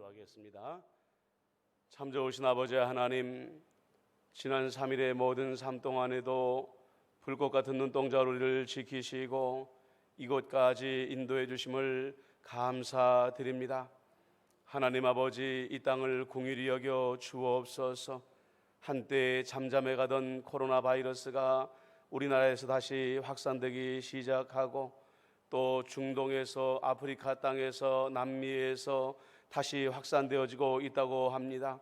기도하겠습니다. 참 좋으신 아버지 하나님, 지난 3일의 모든 삶 동안에도 불꽃 같은 눈동자로 우리를 지키시고 이곳까지 인도해 주심을 감사드립니다. 하나님 아버지, 이 땅을 긍휼히 여겨 주옵소서. 한때 잠잠해 가던 코로나 바이러스가 우리나라에서 다시 확산되기 시작하고 또 중동에서, 아프리카 땅에서, 남미에서 다시 확산되어지고 있다고 합니다.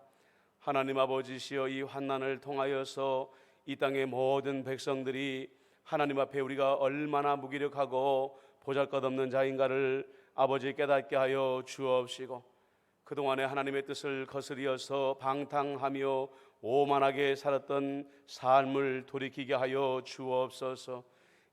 하나님 아버지시여, 이 환난을 통하여서 이 땅의 모든 백성들이 하나님 앞에 우리가 얼마나 무기력하고 보잘것없는 자인가를 아버지 깨닫게 하여 주옵시고, 그동안에 하나님의 뜻을 거스리어서 방탕하며 오만하게 살았던 삶을 돌이키게 하여 주옵소서.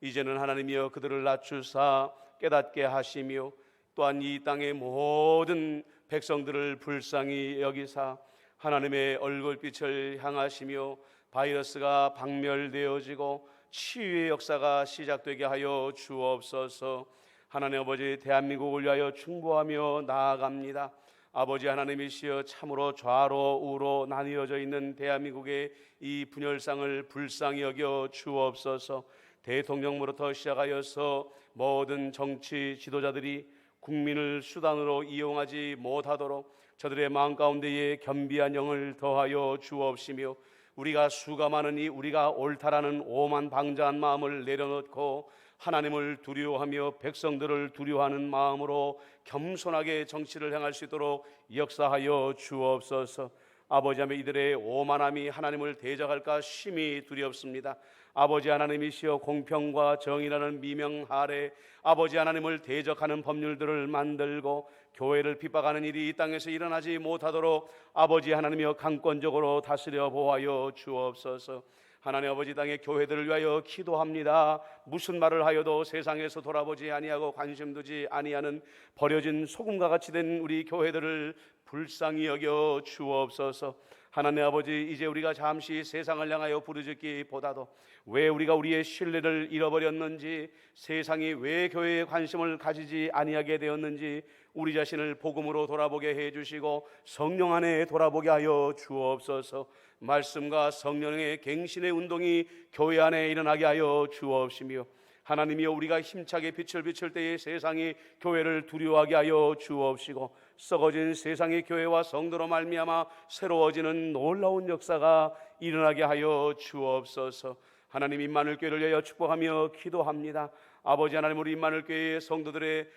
이제는 하나님이여 그들을 낮추사 깨닫게 하시며 또한 이 땅의 모든 백성들을 불쌍히 여기사 하나님의 얼굴빛을 향하시며 바이러스가 박멸되어지고 치유의 역사가 시작되게 하여 주옵소서. 하나님 아버지, 대한민국을 위하여 충고하며 나아갑니다. 아버지 하나님이시여, 참으로 좌로 우로 나뉘어져 있는 대한민국의 이 분열상을 불쌍히 여겨 주옵소서. 대통령으로부터 시작하여서 모든 정치 지도자들이 국민을 수단으로 이용하지 못하도록 저들의 마음 가운데에 겸비한 영을 더하여 주옵시며, 우리가 수가 많으니 우리가 옳다라는 오만 방자한 마음을 내려놓고 하나님을 두려워하며 백성들을 두려워하는 마음으로 겸손하게 정치를 행할 수 있도록 역사하여 주옵소서. 아버지 하며 이들의 오만함이 하나님을 대적할까 심히 두렵습니다. 아버지 하나님이시여, 공평과 정의라는 미명 아래 아버지 하나님을 대적하는 법률들을 만들고 교회를 핍박하는 일이 이 땅에서 일어나지 못하도록 아버지 하나님이여 강권적으로 다스려 보호하여 주옵소서. 하나님 아버지, 땅의 교회들을 위하여 기도합니다. 무슨 말을 하여도 세상에서 돌아보지 아니하고 관심 두지 아니하는 버려진 소금과 같이 된 우리 교회들을 불쌍히 여겨 주옵소서. 하나님 아버지, 이제 우리가 잠시 세상을 향하여 부르짖기보다도 왜 우리가 우리의 신뢰를 잃어버렸는지, 세상이 왜 교회에 관심을 가지지 아니하게 되었는지 우리 자신을 복음으로 돌아보게 해주시고 성령 안에 돌아보게 하여 주옵소서. 말씀과 성령의 갱신의 운동이 교회 안에 일어나게 하여 주옵시며, 하나님이여, 우리가 힘차게 빛을 비출 때에 세상이 교회를 두려워하게 하여 주옵시고, 썩어진 세상의 교회와 성도로 말미암아 새로워지는 놀라운 역사가 일어나게 하여 주옵소서. 하나님, 임마누엘교회를 위하여 축복하며 기도합니다. 아버지 하나님, 우리 임마누엘교회의 성도들의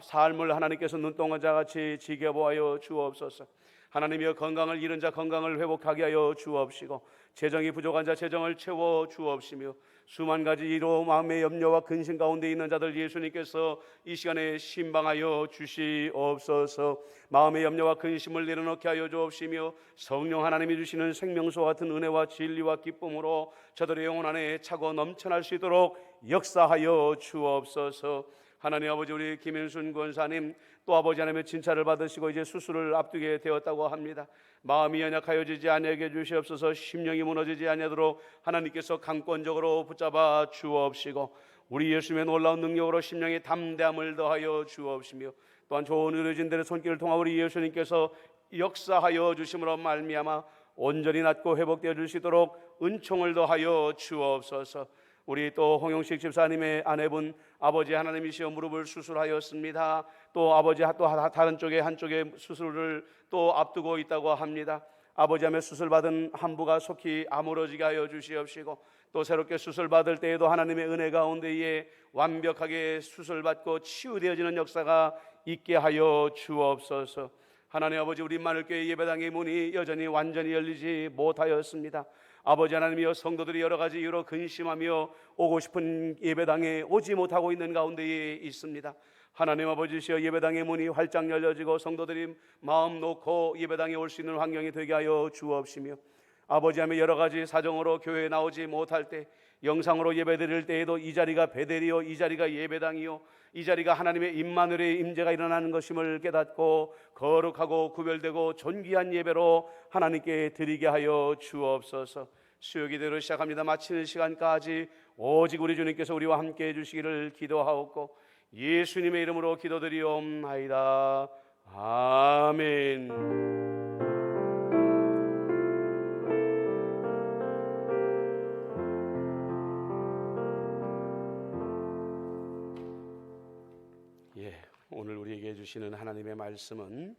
삶을 하나님께서 눈동자같이 지켜보아여 주옵소서. 하나님이여, 건강을 잃은 자 건강을 회복하게 하여 주옵시고, 재정이 부족한 자 재정을 채워 주옵시며, 수만 가지 이로 마음의 염려와 근심 가운데 있는 자들 예수님께서 이 시간에 신방하여 주시옵소서. 마음의 염려와 근심을 내려놓게 하여 주옵시며, 성령 하나님이 주시는 생명수와 같은 은혜와 진리와 기쁨으로 저들의 영혼 안에 차고 넘쳐날 수 있도록 역사하여 주옵소서. 하나님 아버지, 우리 김윤순 권사님 또 아버지 하나님의 진찰을 받으시고 이제 수술을 앞두게 되었다고 합니다. 마음이 연약하여지지 아니하게 주시옵소서. 심령이 무너지지 아니하도록 하나님께서 강권적으로 붙잡아 주옵시고, 우리 예수님의 놀라운 능력으로 심령의 담대함을 더하여 주옵시며, 또한 좋은 의료진들의 손길을 통하 우리 예수님께서 역사하여 주심으로 말미암아 온전히 낫고 회복되어 주시도록 은총을 더하여 주옵소서. 우리 또 홍영식 집사님의 아내분 아버지 하나님이시여, 무릎을 수술하였습니다. 또 아버지 또 다른 쪽에 한쪽에 수술을 또 앞두고 있다고 합니다. 아버지 하며 수술받은 한부가 속히 아물어지게 하여 주시옵시고, 또 새롭게 수술받을 때에도 하나님의 은혜 가운데에 완벽하게 수술받고 치유되어지는 역사가 있게 하여 주옵소서. 하나님 아버지, 우리 임마누엘교회 예배당의 문이 여전히 완전히 열리지 못하였습니다. 아버지 하나님이여, 성도들이 여러 가지 이유로 근심하며 오고 싶은 예배당에 오지 못하고 있는 가운데에 있습니다. 하나님 아버지시여, 예배당의 문이 활짝 열려지고 성도들이 마음 놓고 예배당에 올 수 있는 환경이 되게 하여 주옵시며, 아버지 하며 여러 가지 사정으로 교회에 나오지 못할 때 영상으로 예배드릴 때에도 이 자리가 베델이요, 이 자리가 예배당이요, 이 자리가 하나님의 임마누엘의 임재가 일어나는 것임을 깨닫고 거룩하고 구별되고 존귀한 예배로 하나님께 드리게 하여 주옵소서. 수요기대로 시작합니다. 마치는 시간까지 오직 우리 주님께서 우리와 함께 해주시기를 기도하옵고 예수님의 이름으로 기도드리옵나이다. 아멘. 오늘 우리에게 주시는 하나님의 말씀은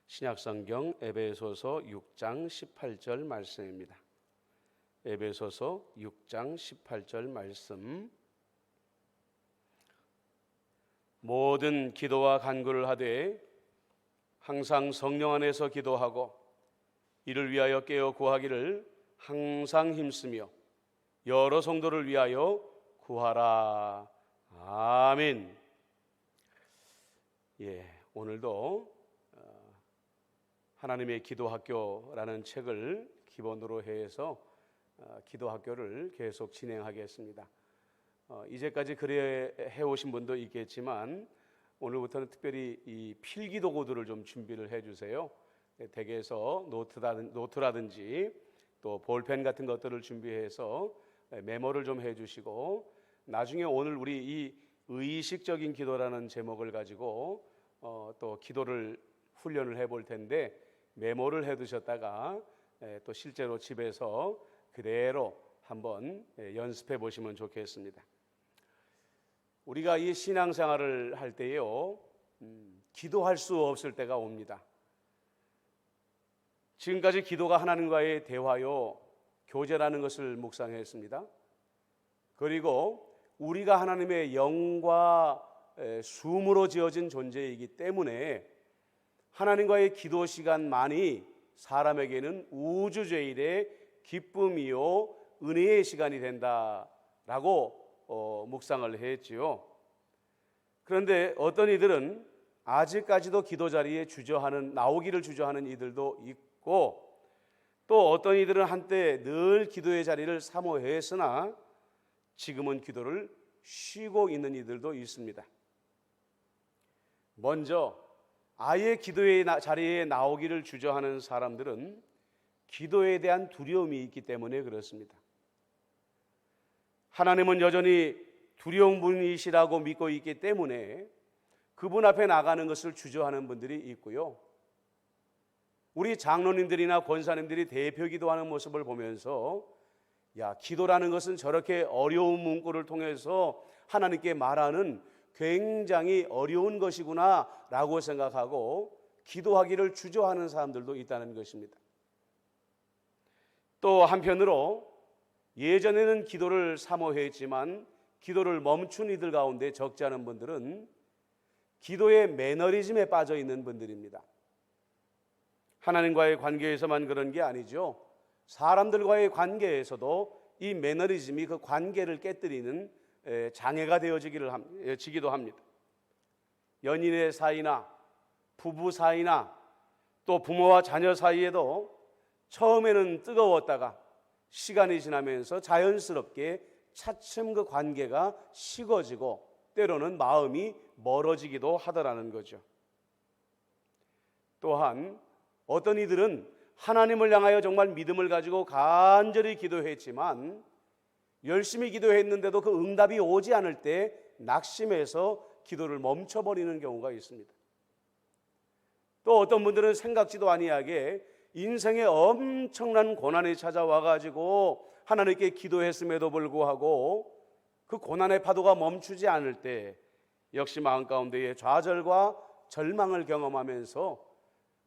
신약성경 에베소서 6장 18절 말씀입니다. 에베소서 6장 18절 말씀. 모든 기도와 간구를 하되 항상 성령 안에서 기도하고 이를 위하여 깨어 구하기를 항상 힘쓰며 여러 성도를 위하여 구하라. 아멘. 오늘도 하나님의 기도학교라는 책을 기본으로 해서 기도학교를 계속 진행하겠습니다. 이제까지 그래 해오신 분도 있겠지만 오늘부터는 특별히 이 필기도구들을 좀 준비를 해주세요. 댁에서 노트라든지 또 볼펜 같은 것들을 준비해서 메모를 좀 해주시고, 나중에 오늘 우리 이 의식적인 기도라는 제목을 가지고 또 기도를 훈련을 해볼 텐데 메모를 해두셨다가 또 실제로 집에서 그대로 한번 연습해 보시면 좋겠습니다. 우리가 이 신앙생활을 할 때요, 기도할 수 없을 때가 옵니다. 지금까지 기도가 하나님과의 대화요, 교제라는 것을 묵상했습니다. 그리고 우리가 하나님의 영과 숨으로 지어진 존재이기 때문에 하나님과의 기도 시간만이 사람에게는 우주제일의 기쁨이요 은혜의 시간이 된다라고 묵상을 했지요. 그런데 어떤 이들은 아직까지도 기도 자리에 나오기를 주저하는 이들도 있고, 또 어떤 이들은 한때 늘 기도의 자리를 사모했으나 지금은 기도를 쉬고 있는 이들도 있습니다. 먼저 아예 기도의 자리에 나오기를 주저하는 사람들은 기도에 대한 두려움이 있기 때문에 그렇습니다. 하나님은 여전히 두려운 분이시라고 믿고 있기 때문에 그분 앞에 나가는 것을 주저하는 분들이 있고요. 우리 장로님들이나 권사님들이 대표 기도하는 모습을 보면서 기도라는 것은 저렇게 어려운 문구를 통해서 하나님께 말하는 굉장히 어려운 것이구나 라고 생각하고 기도하기를 주저하는 사람들도 있다는 것입니다. 또 한편으로 예전에는 기도를 사모했지만 기도를 멈춘 이들 가운데 적지 않은 분들은 기도의 매너리즘에 빠져 있는 분들입니다. 하나님과의 관계에서만 그런 게 아니죠. 사람들과의 관계에서도 이 매너리즘이 그 관계를 깨뜨리는 장애가 되어지기도 합니다. 연인의 사이나 부부 사이나 또 부모와 자녀 사이에도 처음에는 뜨거웠다가 시간이 지나면서 자연스럽게 차츰 그 관계가 식어지고 때로는 마음이 멀어지기도 하더라는 거죠. 또한 어떤 이들은 하나님을 향하여 정말 믿음을 가지고 간절히 기도했지만 열심히 기도했는데도 그 응답이 오지 않을 때 낙심해서 기도를 멈춰버리는 경우가 있습니다. 또 어떤 분들은 생각지도 아니하게 인생에 엄청난 고난이 찾아와 가지고 하나님께 기도했음에도 불구하고 그 고난의 파도가 멈추지 않을 때 역시 마음 가운데에 좌절과 절망을 경험하면서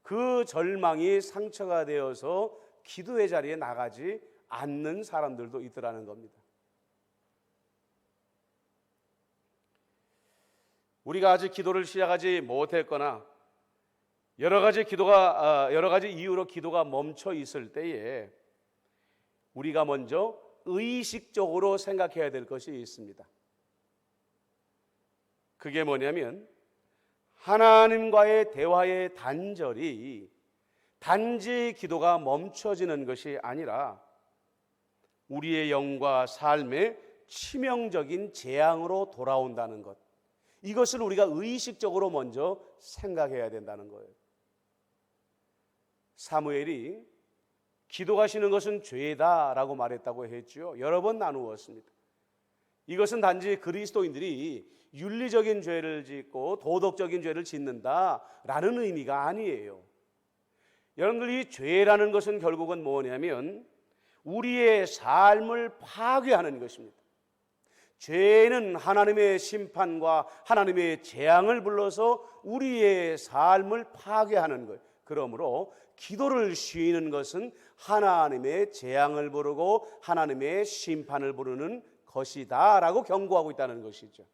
그 절망이 상처가 되어서 기도의 자리에 나가지 않는 사람들도 있더라는 겁니다. 우리가 아직 기도를 시작하지 못했거나 여러 가지 이유로 기도가 멈춰 있을 때에 우리가 먼저 의식적으로 생각해야 될 것이 있습니다. 그게 뭐냐면 하나님과의 대화의 단절이 단지 기도가 멈춰지는 것이 아니라 우리의 영과 삶의 치명적인 재앙으로 돌아온다는 것, 이것을 우리가 의식적으로 먼저 생각해야 된다는 거예요. 사무엘이 기도가 쉬는 것은 죄다라고 말했다고 했죠. 여러 번 나누었습니다. 이것은 단지 그리스도인들이 윤리적인 죄를 짓고 도덕적인 죄를 짓는다라는 의미가 아니에요. 여러분들, 이 죄라는 것은 결국은 뭐냐면 우리의 삶을 파괴하는 것입니다. 죄는 하나님의 심판과 하나님의 재앙을 불러서 우리의 삶을 파괴하는 거예요. 그러므로 기도를 쉬는 것은 하나님의 재앙을 부르고 하나님의 심판을 부르는 것이다 라고 경고하고 있다는 것이죠.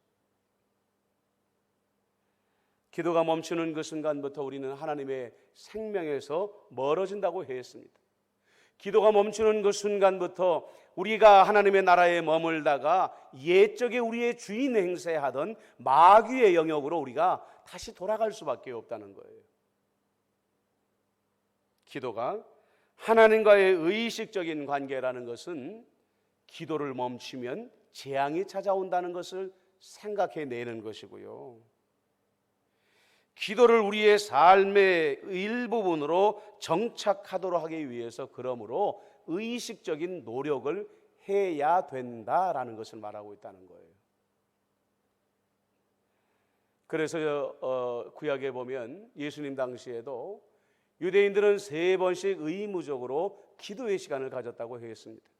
기도가 멈추는 그 순간부터 우리는 하나님의 생명에서 멀어진다고 했습니다. 기도가 멈추는 그 순간부터 우리가 하나님의 나라에 머물다가 옛적에 우리의 주인 행세하던 마귀의 영역으로 우리가 다시 돌아갈 수밖에 없다는 거예요. 기도가 하나님과의 의식적인 관계라는 것은 기도를 멈추면 재앙이 찾아온다는 것을 생각해내는 것이고요. 기도를 우리의 삶의 일부분으로 정착하도록 하기 위해서 그러므로 의식적인 노력을 해야 된다라는 것을 말하고 있다는 거예요. 그래서 구약에 보면 예수님 당시에도 유대인들은 3번씩 의무적으로 기도의 시간을 가졌다고 했습니다.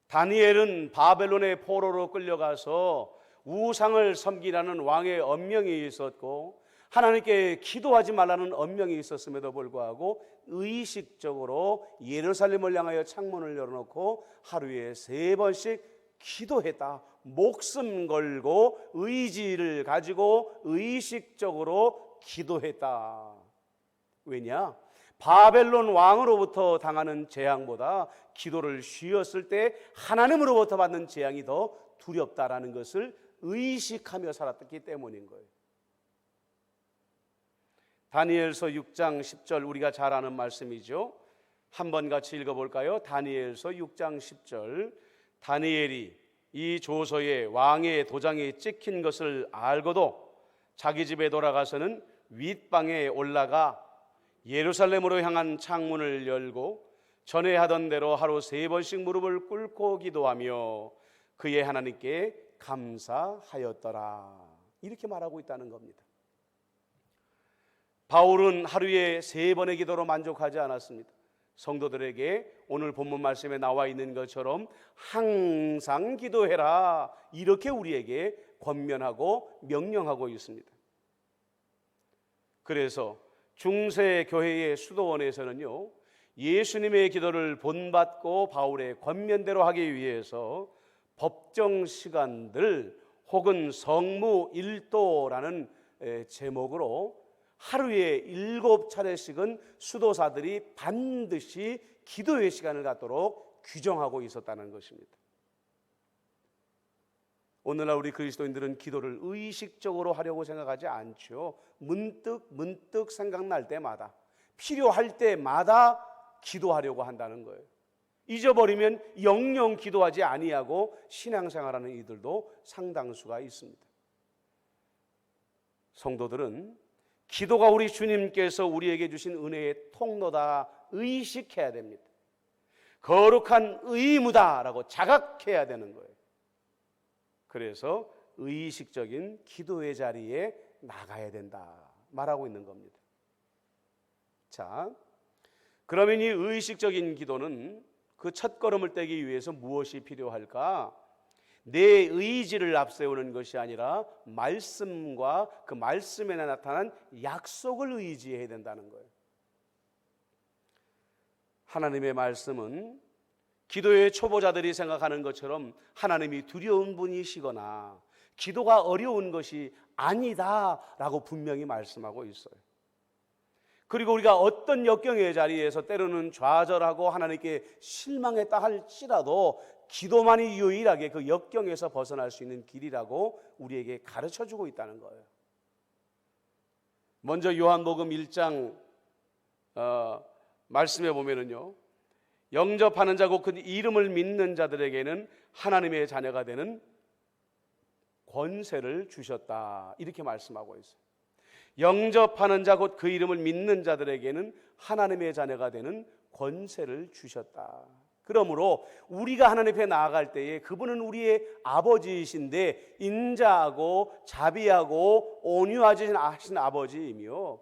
다니엘은 바벨론의 포로로 끌려가서 우상을 섬기라는 왕의 엄명이 있었고 하나님께 기도하지 말라는 엄명이 있었음에도 불구하고 의식적으로 예루살렘을 향하여 창문을 열어놓고 하루에 3번씩 기도했다. 목숨 걸고 의지를 가지고 의식적으로 기도했다. 왜냐? 바벨론 왕으로부터 당하는 재앙보다 기도를 쉬었을 때 하나님으로부터 받는 재앙이 더 두렵다라는 것을 의식하며 살았기 때문인 거예요. 다니엘서 6장 10절, 우리가 잘 아는 말씀이죠. 한번 같이 읽어볼까요? 다니엘서 6장 10절. 다니엘이 이 조서에 왕의 도장이 찍힌 것을 알고도 자기 집에 돌아가서는 윗방에 올라가 예루살렘으로 향한 창문을 열고 전에 하던 대로 하루 3번씩 무릎을 꿇고 기도하며 그의 하나님께 감사하였더라. 이렇게 말하고 있다는 겁니다. 바울은 하루에 3번의 기도로 만족하지 않았습니다. 성도들에게 오늘 본문 말씀에 나와 있는 것처럼 항상 기도해라, 이렇게 우리에게 권면하고 명령하고 있습니다. 그래서 중세 교회의 수도원에서는요, 예수님의 기도를 본받고 바울의 권면대로 하기 위해서 법정 시간들 혹은 성무 일도라는 제목으로 하루에 7차례씩은 수도사들이 반드시 기도의 시간을 갖도록 규정하고 있었다는 것입니다. 오늘날 우리 그리스도인들은 기도를 의식적으로 하려고 생각하지 않죠. 문득 생각날 때마다, 필요할 때마다 기도하려고 한다는 거예요. 잊어버리면 영영 기도하지 아니하고 신앙생활하는 이들도 상당수가 있습니다. 성도들은 기도가 우리 주님께서 우리에게 주신 은혜의 통로다 의식해야 됩니다. 거룩한 의무다라고 자각해야 되는 거예요. 그래서 의식적인 기도의 자리에 나가야 된다 말하고 있는 겁니다. 자, 그러면 이 의식적인 기도는 그 첫걸음을 떼기 위해서 무엇이 필요할까? 내 의지를 앞세우는 것이 아니라 말씀과 그 말씀에 나타난 약속을 의지해야 된다는 거예요. 하나님의 말씀은 기도의 초보자들이 생각하는 것처럼 하나님이 두려운 분이시거나 기도가 어려운 것이 아니다라고 분명히 말씀하고 있어요. 그리고 우리가 어떤 역경의 자리에서 때로는 좌절하고 하나님께 실망했다 할지라도 기도만이 유일하게 그 역경에서 벗어날 수 있는 길이라고 우리에게 가르쳐주고 있다는 거예요. 먼저 요한복음 1장 말씀에 보면은요, 영접하는 자 곧 그 이름을 믿는 자들에게는 하나님의 자녀가 되는 권세를 주셨다, 이렇게 말씀하고 있어요. 영접하는 자 곧 그 이름을 믿는 자들에게는 하나님의 자녀가 되는 권세를 주셨다. 그러므로 우리가 하나님 앞에 나아갈 때에 그분은 우리의 아버지이신데 인자하고 자비하고 온유하신 아버지이며,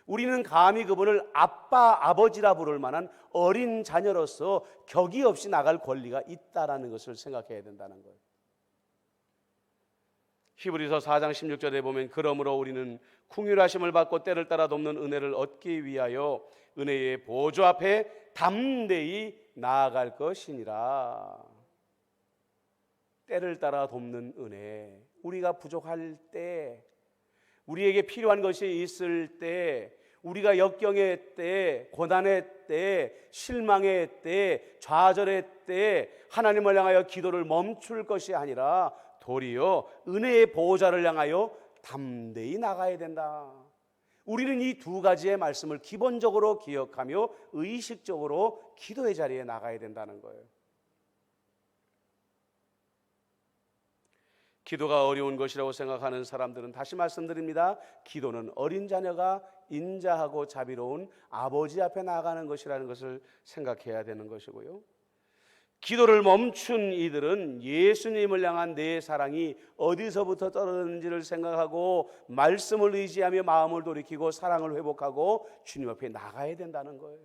우리는 감히 그분을 아빠, 아버지라 부를 만한 어린 자녀로서 격이 없이 나갈 권리가 있다라는 것을 생각해야 된다는 거예요. 히브리서 4장 16절에 보면 그러므로 우리는 긍휼하심을 받고 때를 따라 돕는 은혜를 얻기 위하여 은혜의 보좌 앞에 담대히 나아갈 것이니라. 때를 따라 돕는 은혜, 우리가 부족할 때, 우리에게 필요한 것이 있을 때, 우리가 역경의 때, 고난의 때, 실망의 때, 좌절의 때 하나님을 향하여 기도를 멈출 것이 아니라 도리어 은혜의 보호자를 향하여 담대히 나가야 된다. 우리는 이 두 가지의 말씀을 기본적으로 기억하며 의식적으로 기도의 자리에 나가야 된다는 거예요. 기도가 어려운 것이라고 생각하는 사람들은 다시 말씀드립니다. 기도는 어린 자녀가 인자하고 자비로운 아버지 앞에 나가는 것이라는 것을 생각해야 되는 것이고요. 기도를 멈춘 이들은 예수님을 향한 내 사랑이 어디서부터 떨어졌는지를 생각하고 말씀을 의지하며 마음을 돌이키고 사랑을 회복하고 주님 앞에 나가야 된다는 거예요.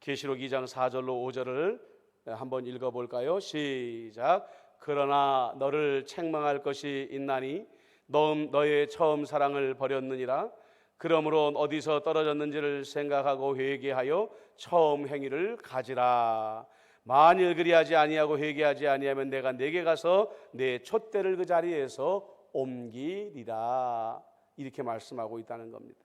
계시록 2장 4절로 5절을 한번 읽어볼까요? 시작. 그러나 너를 책망할 것이 있나니 너의 처음 사랑을 버렸느니라. 그러므로 어디서 떨어졌는지를 생각하고 회개하여 처음 행위를 가지라. 만일 그리하지 아니하고 회개하지 아니하면 내가 네게 가서 내 촛대를 그 자리에서 옮기리라. 이렇게 말씀하고 있다는 겁니다.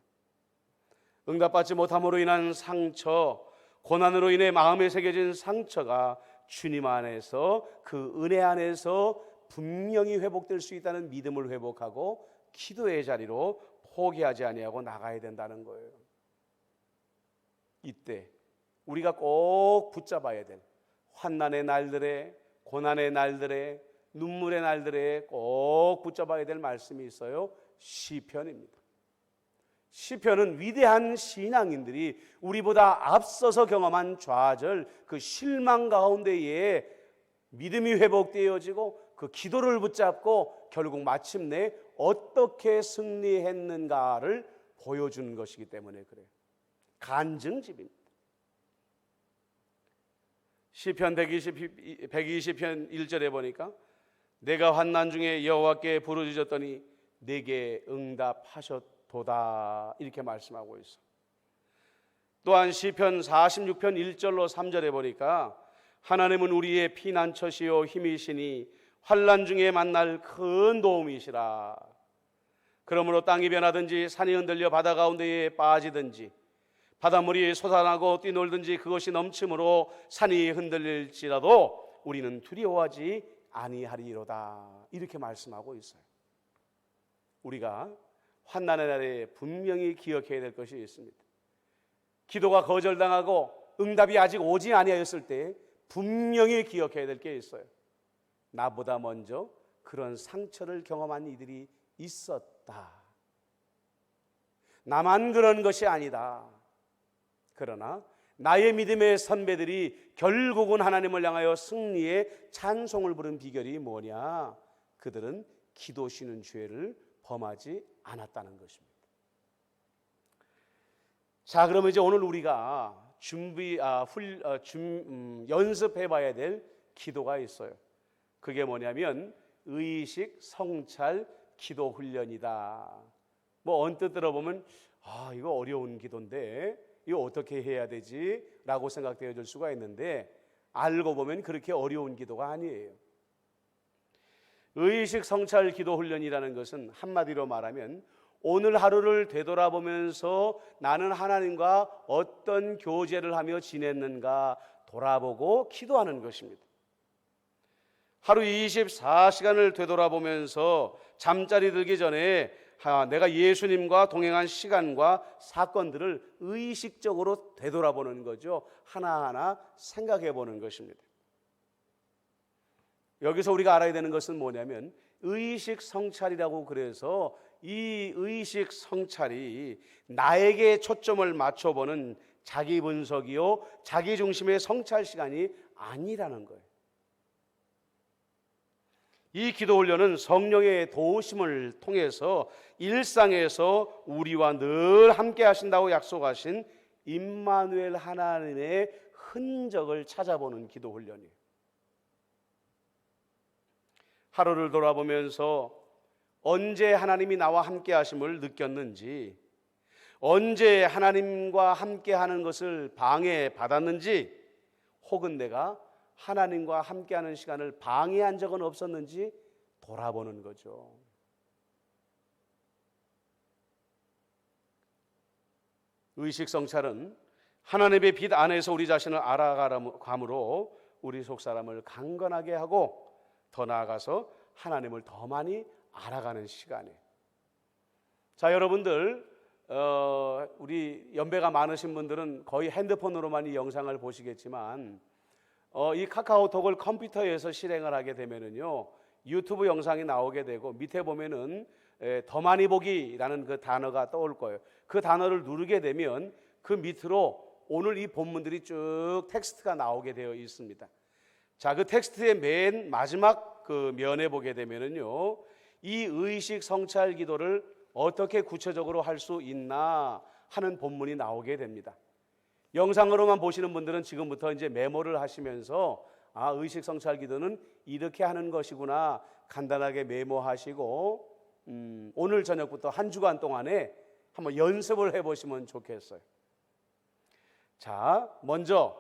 응답받지 못함으로 인한 상처, 고난으로 인해 마음에 새겨진 상처가 주님 안에서, 그 은혜 안에서 분명히 회복될 수 있다는 믿음을 회복하고 기도의 자리로 포기하지 아니하고 나가야 된다는 거예요. 이때 우리가 꼭 붙잡아야 될 환난의 날들에, 고난의 날들에, 눈물의 날들에 꼭 붙잡아야 될 말씀이 있어요. 시편입니다. 시편은 위대한 신앙인들이 우리보다 앞서서 경험한 좌절, 그 실망 가운데에 믿음이 회복되어지고 그 기도를 붙잡고 결국 마침내 어떻게 승리했는가를 보여주는 것이기 때문에 그래요. 간증집입니다. 시편 120편 1절에 보니까 내가 환난 중에 여호와께 부르짖었더니 내게 응답하셨도다, 이렇게 말씀하고 있어. 또한 시편 46편 1절로 3절에 보니까 하나님은 우리의 피난처시요 힘이시니 환난 중에 만날 큰 도움이시라. 그러므로 땅이 변하든지 산이 흔들려 바다 가운데에 빠지든지 바닷물이 솟아나고 뛰놀든지 그것이 넘침으로 산이 흔들릴지라도 우리는 두려워하지 아니하리로다, 이렇게 말씀하고 있어요. 우리가 환난의 날에 분명히 기억해야 될 것이 있습니다. 기도가 거절당하고 응답이 아직 오지 아니하였을 때 분명히 기억해야 될 게 있어요. 나보다 먼저 그런 상처를 경험한 이들이 있었다. 나만 그런 것이 아니다. 그러나 나의 믿음의 선배들이 결국은 하나님을 향하여 승리의 찬송을 부른 비결이 뭐냐? 그들은 기도 쉬는 죄를 범하지 않았다는 것입니다. 자, 그러면 이제 오늘 우리가 연습해 봐야 될 기도가 있어요. 그게 뭐냐면 의식 성찰 기도 훈련이다. 뭐 언뜻 들어보면 이거 어려운 기도인데 이거 어떻게 해야 되지? 라고 생각되어질 수가 있는데 알고 보면 그렇게 어려운 기도가 아니에요. 의식 성찰 기도 훈련이라는 것은 한마디로 말하면 오늘 하루를 되돌아보면서 나는 하나님과 어떤 교제를 하며 지냈는가 돌아보고 기도하는 것입니다. 하루 24시간을 되돌아보면서 잠자리 들기 전에 내가 예수님과 동행한 시간과 사건들을 의식적으로 되돌아보는 거죠. 하나하나 생각해 보는 것입니다. 여기서 우리가 알아야 되는 것은 뭐냐면 의식 성찰이라고, 그래서 이 의식 성찰이 나에게 초점을 맞춰보는 자기 분석이요, 자기 중심의 성찰 시간이 아니라는 거예요. 이 기도 훈련은 성령의 도우심을 통해서 일상에서 우리와 늘 함께 하신다고 약속하신 임마누엘 하나님의 흔적을 찾아보는 기도 훈련이에요. 하루를 돌아보면서 언제 하나님이 나와 함께 하심을 느꼈는지, 언제 하나님과 함께 하는 것을 방해받았는지, 혹은 내가 하나님과 함께하는 시간을 방해한 적은 없었는지 돌아보는 거죠. 의식 성찰은 하나님의 빛 안에서 우리 자신을 알아감으로 우리 속 사람을 강건하게 하고 더 나아가서 하나님을 더 많이 알아가는 시간이에요. 자, 여러분들 우리 연배가 많으신 분들은 거의 핸드폰으로만 이 영상을 보시겠지만 이 카카오톡을 컴퓨터에서 실행을 하게 되면은요, 유튜브 영상이 나오게 되고 밑에 보면은 더 많이 보기라는 그 단어가 떠올 거예요. 그 단어를 누르게 되면 그 밑으로 오늘 이 본문들이 쭉 텍스트가 나오게 되어 있습니다. 자, 그 텍스트의 맨 마지막 그 면에 보게 되면은요, 이 의식 성찰 기도를 어떻게 구체적으로 할 수 있나 하는 본문이 나오게 됩니다. 영상으로만 보시는 분들은 지금부터 이제 메모를 하시면서 의식 성찰 기도는 이렇게 하는 것이구나 간단하게 메모하시고 오늘 저녁부터 한 주간 동안에 한번 연습을 해보시면 좋겠어요. 자, 먼저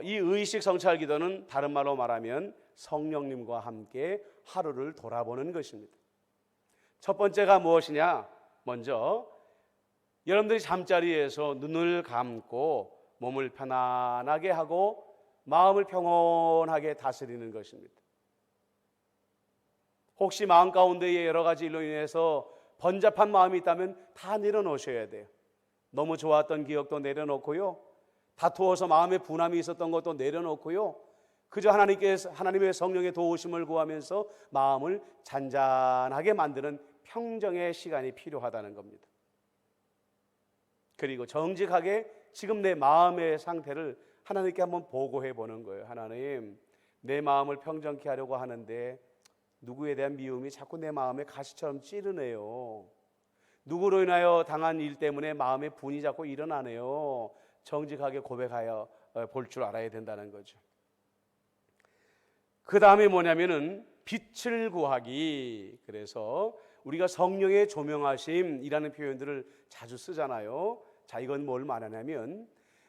이 의식 성찰 기도는 다른 말로 말하면 성령님과 함께 하루를 돌아보는 것입니다. 첫 번째가 무엇이냐? 먼저 여러분들이 잠자리에서 눈을 감고 몸을 편안하게 하고 마음을 평온하게 다스리는 것입니다. 혹시 마음 가운데에 여러 가지 일로 인해서 번잡한 마음이 있다면 다 내려놓으셔야 돼요. 너무 좋았던 기억도 내려놓고요, 다투어서 마음에 분함이 있었던 것도 내려놓고요, 그저 하나님의 성령의 도우심을 구하면서 마음을 잔잔하게 만드는 평정의 시간이 필요하다는 겁니다. 그리고 정직하게 지금 내 마음의 상태를 하나님께 한번 보고해 보는 거예요. 하나님, 내 마음을 평정케 하려고 하는데 누구에 대한 미움이 자꾸 내 마음에 가시처럼 찌르네요. 누구로 인하여 당한 일 때문에 마음에 분이 자꾸 일어나네요. 정직하게 고백하여 볼 줄 알아야 된다는 거죠. 그 다음에 뭐냐면은 빛을 구하기. 그래서 우리가 성령의 조명하심이라는 표현들을 자주 쓰잖아요. 자, 이건 뭘 말하냐면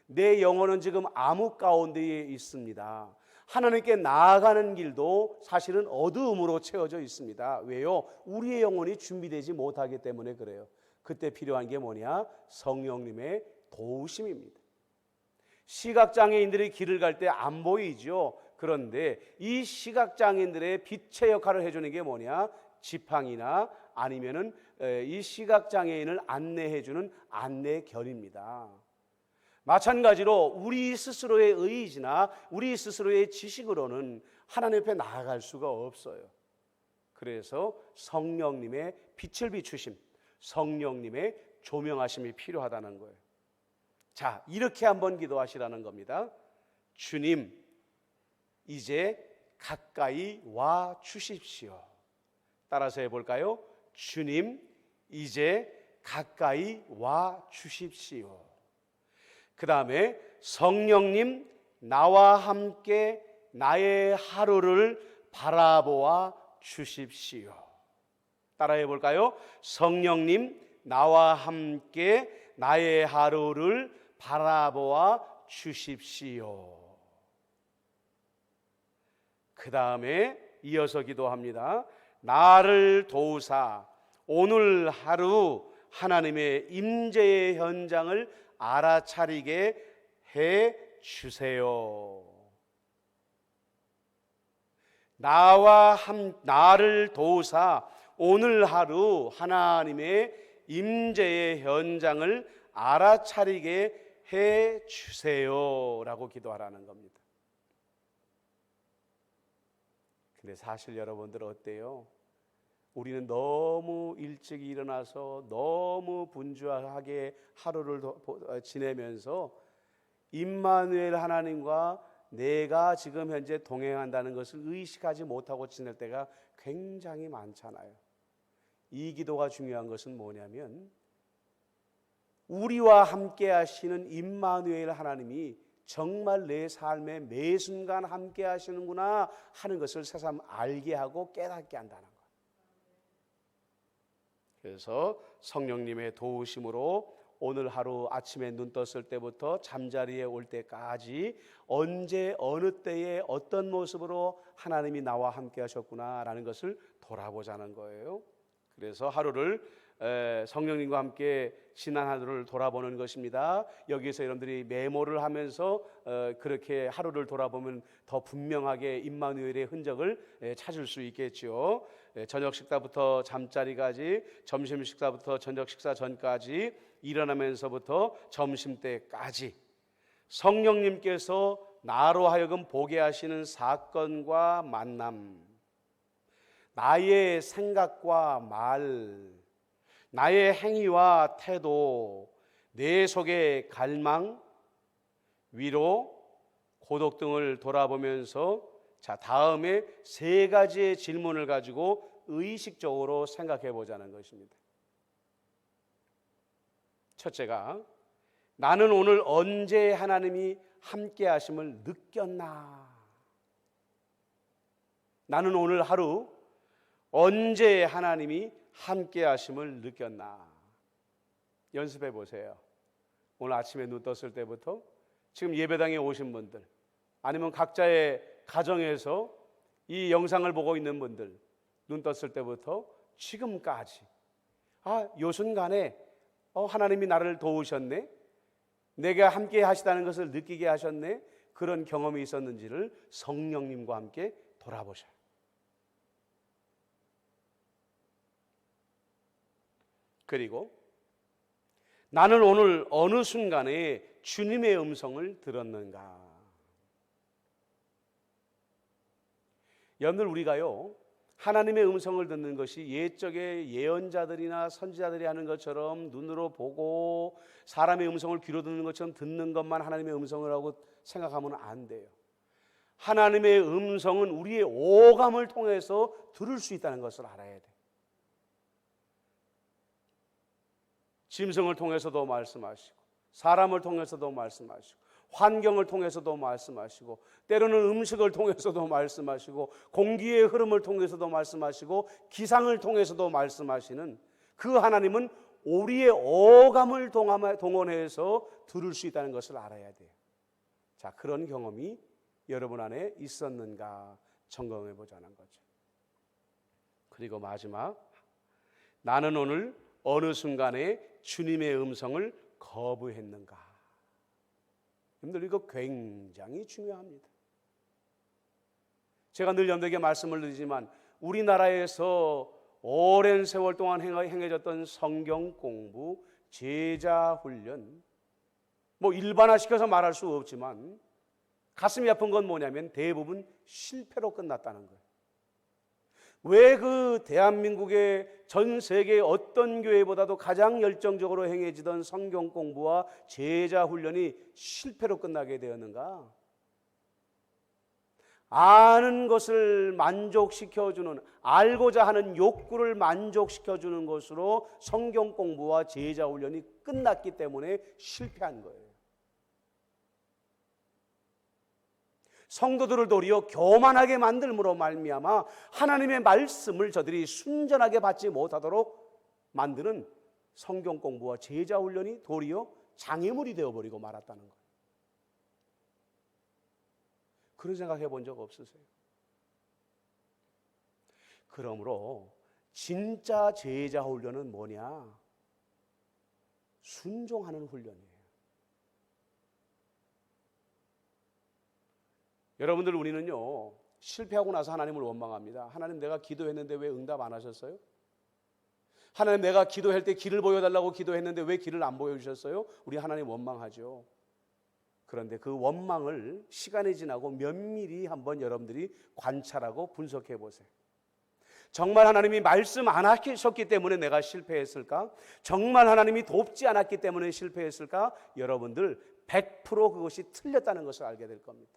내 영혼은 지금 암흑 가운데에 있습니다. 하나님께 나아가는 길도 사실은 어두움으로 채워져 있습니다. 왜요? 우리의 영혼이 준비되지 못하기 때문에 그래요. 그때 필요한 게 뭐냐? 성령님의 도우심입니다. 시각장애인들이 길을 갈 때 안 보이죠. 그런데 이 시각장애인들의 빛의 역할을 해주는 게 뭐냐? 지팡이나 아니면은 이 시각장애인을 안내해주는 안내견입니다. 마찬가지로 우리 스스로의 의지나 우리 스스로의 지식으로는 하나님 앞에 나아갈 수가 없어요. 그래서 성령님의 빛을 비추심, 성령님의 조명하심이 필요하다는 거예요. 자, 이렇게 한번 기도하시라는 겁니다. 주님, 이제 가까이 와 주십시오. 따라서 해볼까요? 주님, 이제 가까이 와 주십시오. 그 다음에 성령님, 나와 함께 나의 하루를 바라보아 주십시오. 따라해 볼까요? 성령님, 나와 함께 나의 하루를 바라보아 주십시오. 그 다음에 이어서 기도합니다. 나를 도우사 오늘 하루 하나님의 임재의 현장을 알아차리게 해 주세요. 나를 도우사 오늘 하루 하나님의 임재의 현장을 알아차리게 해 주세요라고 기도하라는 겁니다. 근데 사실 여러분들 어때요? 우리는 너무 일찍 일어나서 너무 분주하게 하루를 지내면서 임마누엘 하나님과 내가 지금 현재 동행한다는 것을 의식하지 못하고 지낼 때가 굉장히 많잖아요. 이 기도가 중요한 것은 뭐냐면 우리와 함께 하시는 임마누엘 하나님이 정말 내 삶에 매 순간 함께 하시는구나 하는 것을 새삼 알게 하고 깨닫게 한다는 것. 그래서 성령님의 도우심으로 오늘 하루 아침에 눈 떴을 때부터 잠자리에 올 때까지 언제 어느 때에 어떤 모습으로 하나님이 나와 함께 하셨구나라는 것을 돌아보자는 거예요. 그래서 하루를 성령님과 함께 지난 하루를 돌아보는 것입니다. 여기서 여러분들이 메모를 하면서 그렇게 하루를 돌아보면 더 분명하게 임마누엘의 흔적을 찾을 수 있겠죠. 저녁 식사부터 잠자리까지, 점심 식사부터 저녁 식사 전까지, 일어나면서부터 점심때까지 성령님께서 나로 하여금 보게 하시는 사건과 만남, 나의 생각과 말, 나의 행위와 태도, 내 속의 갈망, 위로, 고독 등을 돌아보면서 자, 다음에 세 가지의 질문을 가지고 의식적으로 생각해 보자는 것입니다. 첫째가, 나는 오늘 언제 하나님이 함께 하심을 느꼈나? 나는 오늘 하루 언제 하나님이 함께 하심을 느꼈나? 연습해 보세요. 오늘 아침에 눈 떴을 때부터 지금 예배당에 오신 분들, 아니면 각자의 가정에서 이 영상을 보고 있는 분들, 눈 떴을 때부터 지금까지 요 순간에 하나님이 나를 도우셨네, 내가 함께 하시다는 것을 느끼게 하셨네, 그런 경험이 있었는지를 성령님과 함께 돌아보셔요. 그리고 나는 오늘 어느 순간에 주님의 음성을 들었는가? 여러분들, 우리가요 하나님의 음성을 듣는 것이 옛적의 예언자들이나 선지자들이 하는 것처럼 눈으로 보고 사람의 음성을 귀로 듣는 것처럼 듣는 것만 하나님의 음성이라고 생각하면 안 돼요. 하나님의 음성은 우리의 오감을 통해서 들을 수 있다는 것을 알아야 돼요. 짐승을 통해서도 말씀하시고, 사람을 통해서도 말씀하시고, 환경을 통해서도 말씀하시고, 때로는 음식을 통해서도 말씀하시고, 공기의 흐름을 통해서도 말씀하시고, 기상을 통해서도 말씀하시는 그 하나님은 우리의 오감을 동원해서 들을 수 있다는 것을 알아야 돼요. 자, 그런 경험이 여러분 안에 있었는가 점검해 보자는 거죠. 그리고 마지막, 나는 오늘 어느 순간에 주님의 음성을 거부했는가? 여러분들, 이거 굉장히 중요합니다. 제가 늘 여러분들에게 말씀을 드리지만 우리나라에서 오랜 세월 동안 행해졌던 성경 공부, 제자 훈련, 일반화시켜서 말할 수 없지만 가슴이 아픈 건 뭐냐면 대부분 실패로 끝났다는 거예요. 왜 그 대한민국의 전 세계 어떤 교회보다도 가장 열정적으로 행해지던 성경 공부와 제자 훈련이 실패로 끝나게 되었는가? 아는 것을 만족시켜주는, 알고자 하는 욕구를 만족시켜주는 것으로 성경 공부와 제자 훈련이 끝났기 때문에 실패한 거예요. 성도들을 도리어 교만하게 만들므로 말미암아 하나님의 말씀을 저들이 순전하게 받지 못하도록 만드는 성경 공부와 제자 훈련이 도리어 장애물이 되어버리고 말았다는 거예요. 그런 생각해 본 적 없으세요? 그러므로 진짜 제자 훈련은 뭐냐? 순종하는 훈련이에요. 여러분들, 우리는요 실패하고 나서 하나님을 원망합니다. 하나님, 내가 기도했는데 왜 응답 안 하셨어요? 하나님, 내가 기도할 때 길을 보여달라고 기도했는데 왜 길을 안 보여주셨어요? 우리 하나님 원망하죠. 그런데 그 원망을 시간이 지나고 면밀히 한번 여러분들이 관찰하고 분석해 보세요. 정말 하나님이 말씀 안 하셨기 때문에 내가 실패했을까? 정말 하나님이 돕지 않았기 때문에 실패했을까? 여러분들, 100% 그것이 틀렸다는 것을 알게 될 겁니다.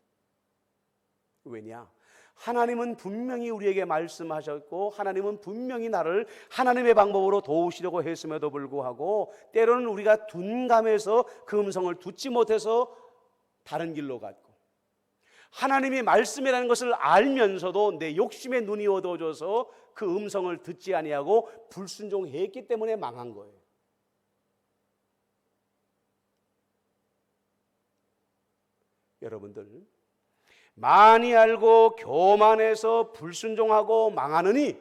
왜냐? 하나님은 분명히 우리에게 말씀하셨고 하나님은 분명히 나를 하나님의 방법으로 도우시려고 했음에도 불구하고 때로는 우리가 둔감해서 그 음성을 듣지 못해서 다른 길로 갔고, 하나님이 말씀이라는 것을 알면서도 내 욕심의 눈이 어두워져서 그 음성을 듣지 아니하고 불순종했기 때문에 망한 거예요. 여러분들, 많이 알고 교만해서 불순종하고 망하느니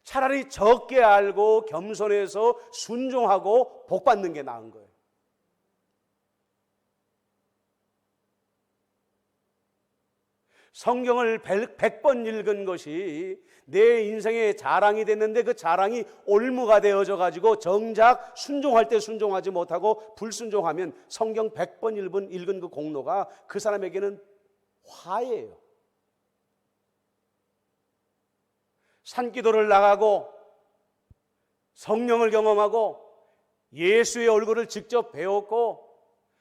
차라리 적게 알고 겸손해서 순종하고 복받는 게 나은 거예요. 성경을 100번 읽은 것이 내 인생의 자랑이 됐는데 그 자랑이 올무가 되어져 가지고 정작 순종할 때 순종하지 못하고 불순종하면 성경 100번 읽은 그 공로가 그 사람에게는 화예요. 산기도를 나가고 성령을 경험하고 예수의 얼굴을 직접 배웠고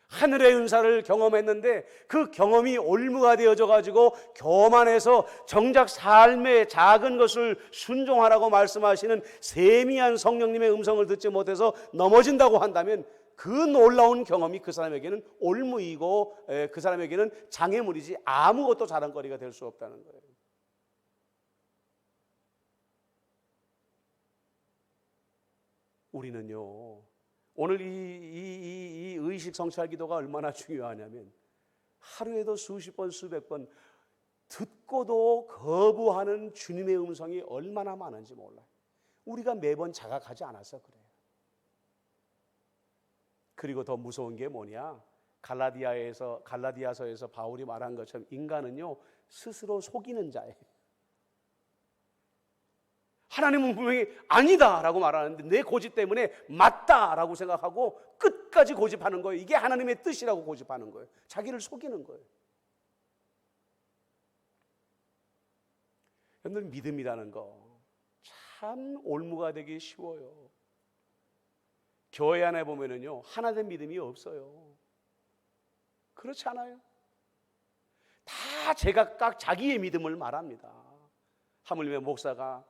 하늘의 은사를 경험했는데 그 경험이 올무가 되어져 가지고 교만해서 정작 삶의 작은 것을 순종하라고 말씀하시는 세미한 성령님의 음성을 듣지 못해서 넘어진다고 한다면 그 놀라운 경험이 그 사람에게는 올무이고 그 사람에게는 장애물이지 아무것도 자랑거리가 될 수 없다는 거예요. 우리는요, 오늘 이 의식 성찰 기도가 얼마나 중요하냐면 하루에도 수십 번 수백 번 듣고도 거부하는 주님의 음성이 얼마나 많은지 몰라요. 우리가 매번 자각하지 않아서 그래요. 그리고 더 무서운 게 뭐냐? 갈라디아서에서 바울이 말한 것처럼 인간은요 스스로 속이는 자예요. 하나님은 분명히 아니다라고 말하는데 내 고집 때문에 맞다라고 생각하고 끝까지 고집하는 거예요. 이게 하나님의 뜻이라고 고집하는 거예요. 자기를 속이는 거예요. 여러분, 믿음이라는 거 참 올무가 되기 쉬워요. 교회 안에 보면은요 하나된 믿음이 없어요. 그렇지 않아요? 다 제각각 자기의 믿음을 말합니다. 하물며 목사가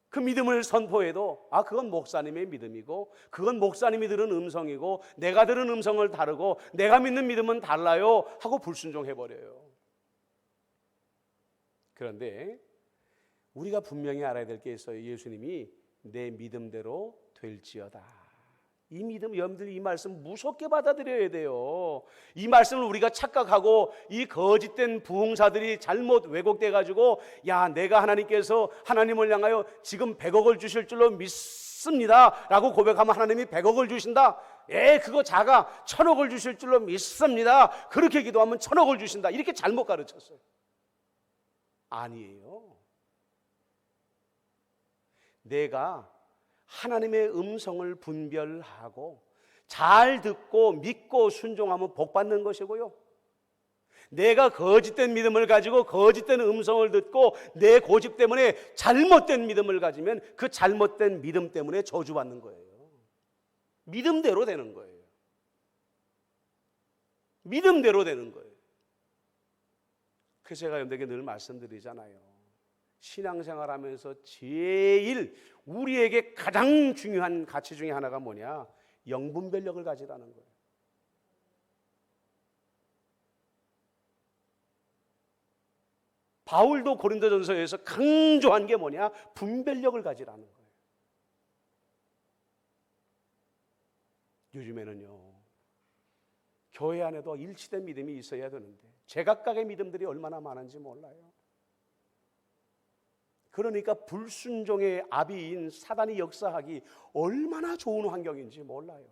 그 믿음을 선포해도 그건 목사님의 믿음이고 그건 목사님이 들은 음성이고 내가 들은 음성을 다르고 내가 믿는 믿음은 달라요 하고 불순종해버려요. 그런데 우리가 분명히 알아야 될 게 있어요. 예수님이 내 믿음대로 될지어다. 이 믿음, 여러분들이 이 말씀 무섭게 받아들여야 돼요. 이 말씀을 우리가 착각하고 이 거짓된 부흥사들이 잘못 왜곡돼 가지고 내가 하나님께서 하나님을 향하여 지금 100억을 주실 줄로 믿습니다 라고 고백하면 하나님이 100억을 주신다. 그거 작아. 1000억을 주실 줄로 믿습니다. 그렇게 기도하면 1000억을 주신다. 이렇게 잘못 가르쳤어요. 아니에요. 내가 하나님의 음성을 분별하고 잘 듣고 믿고 순종하면 복 받는 것이고요, 내가 거짓된 믿음을 가지고 거짓된 음성을 듣고 내 고집 때문에 잘못된 믿음을 가지면 그 잘못된 믿음 때문에 저주받는 거예요. 믿음대로 되는 거예요. 믿음대로 되는 거예요. 그래서 제가 여러분에게 늘 말씀드리잖아요. 신앙생활하면서 제일 우리에게 가장 중요한 가치 중에 하나가 뭐냐? 영분별력을 가지라는 거예요. 바울도 고린도전서에서 강조한 게 뭐냐? 분별력을 가지라는 거예요. 요즘에는요 교회 안에도 일치된 믿음이 있어야 되는데 제각각의 믿음들이 얼마나 많은지 몰라요. 그러니까 불순종의 아비인 사단이 역사하기 얼마나 좋은 환경인지 몰라요.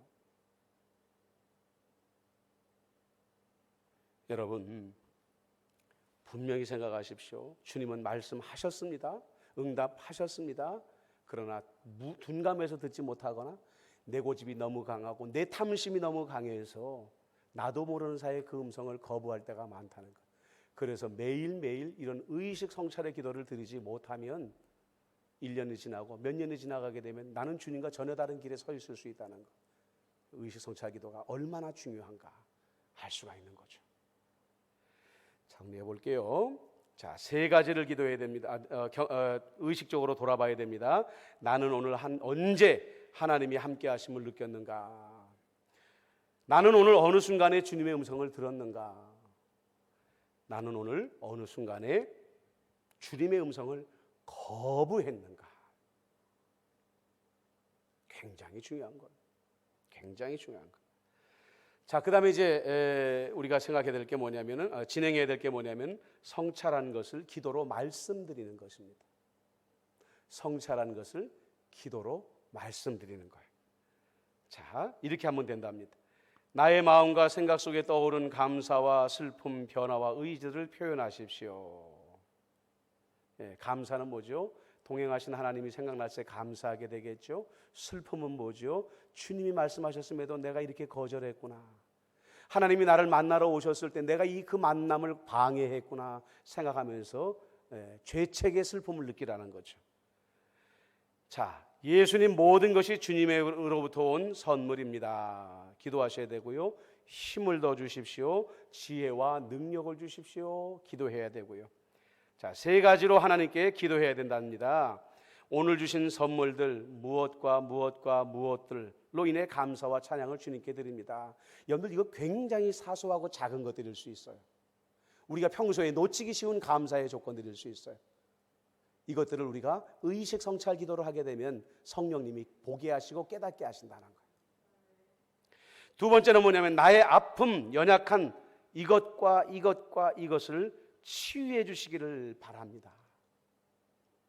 여러분, 분명히 생각하십시오. 주님은 말씀하셨습니다. 응답하셨습니다. 그러나 둔감해서 듣지 못하거나 내 고집이 너무 강하고 내 탐심이 너무 강해서 나도 모르는 사이에 그 음성을 거부할 때가 많다는 것. 그래서 매일매일 이런 의식 성찰의 기도를 드리지 못하면 1년이 지나고 몇 년이 지나가게 되면 나는 주님과 전혀 다른 길에 서 있을 수 있다는 것. 의식성찰 기도가 얼마나 중요한가 알 수가 있는 거죠. 정리해 볼게요. 자, 세 가지를 기도해야 됩니다. 의식적으로 돌아봐야 됩니다. 나는 오늘 언제 하나님이 함께 하심을 느꼈는가? 나는 오늘 어느 순간에 주님의 음성을 들었는가? 나는 오늘 어느 순간에 주님의 음성을 거부했는가? 굉장히 중요한 것. 굉장히 중요한 것. 자, 그 다음에 이제 우리가 생각해야 될 게 뭐냐면은, 진행해야 될 게 뭐냐면, 성찰한 것을 기도로 말씀드리는 것입니다. 성찰한 것을 기도로 말씀드리는 거예요. 자, 이렇게 하면 된답니다. 나의 마음과 생각 속에 떠오른 감사와 슬픔, 변화와 의지를 표현하십시오. 감사는 뭐죠? 동행하신 하나님이 생각날 때 감사하게 되겠죠. 슬픔은 뭐죠? 주님이 말씀하셨음에도 내가 이렇게 거절했구나. 하나님이 나를 만나러 오셨을 때 내가 그 만남을 방해했구나 생각하면서 죄책의 슬픔을 느끼라는 거죠. 자, 예수님 모든 것이 주님으로부터 온 선물입니다. 기도하셔야 되고요. 힘을 더 주십시오. 지혜와 능력을 주십시오. 기도해야 되고요. 자, 세 가지로 하나님께 기도해야 된답니다. 오늘 주신 선물들 무엇들로 인해 감사와 찬양을 주님께 드립니다. 여러분들 이거 굉장히 사소하고 작은 것들일 수 있어요. 우리가 평소에 놓치기 쉬운 감사의 조건들일 수 있어요. 이것들을 우리가 의식 성찰 기도를 하게 되면 성령님이 보게 하시고 깨닫게 하신다는 거예요. 두 번째는 뭐냐면 나의 아픔, 연약한 이것을 치유해 주시기를 바랍니다.